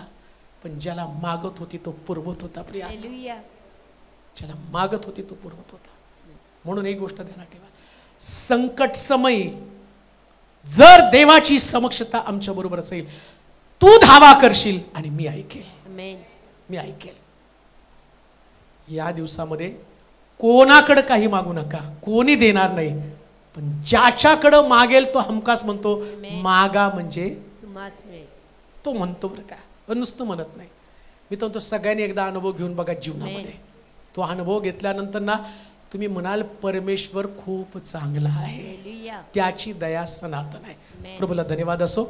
पण ज्याला मागत होती तो पुरवत होता. प्रिया, ज्याला मागत होती तो पुरवत होता. म्हणून एक गोष्ट ध्यानात ठेवा, संकट समयी जर देवाची समक्षता आमच्या बरोबर असेल, तू धावा करशील आणि मी ऐकेल. मी ऐकेल. या दिवसामध्ये कोणाकडे काही मागू नका, कोणी देणार नाही, पण ज्याच्याकडे मागेल तो हमखास म्हणतो मागा म्हणजे तो म्हणतो बरं का, नुसतं म्हणत नाही. मी तर म्हणतो सगळ्यांनी एकदा अनुभव घेऊन बघा जीवनामध्ये. तो अनुभव घेतल्यानंतर ना तुम्ही म्हणाल परमेश्वर खूप चांगला आहे, त्याची दया सनातन आहे. प्रभूला धन्यवाद असो.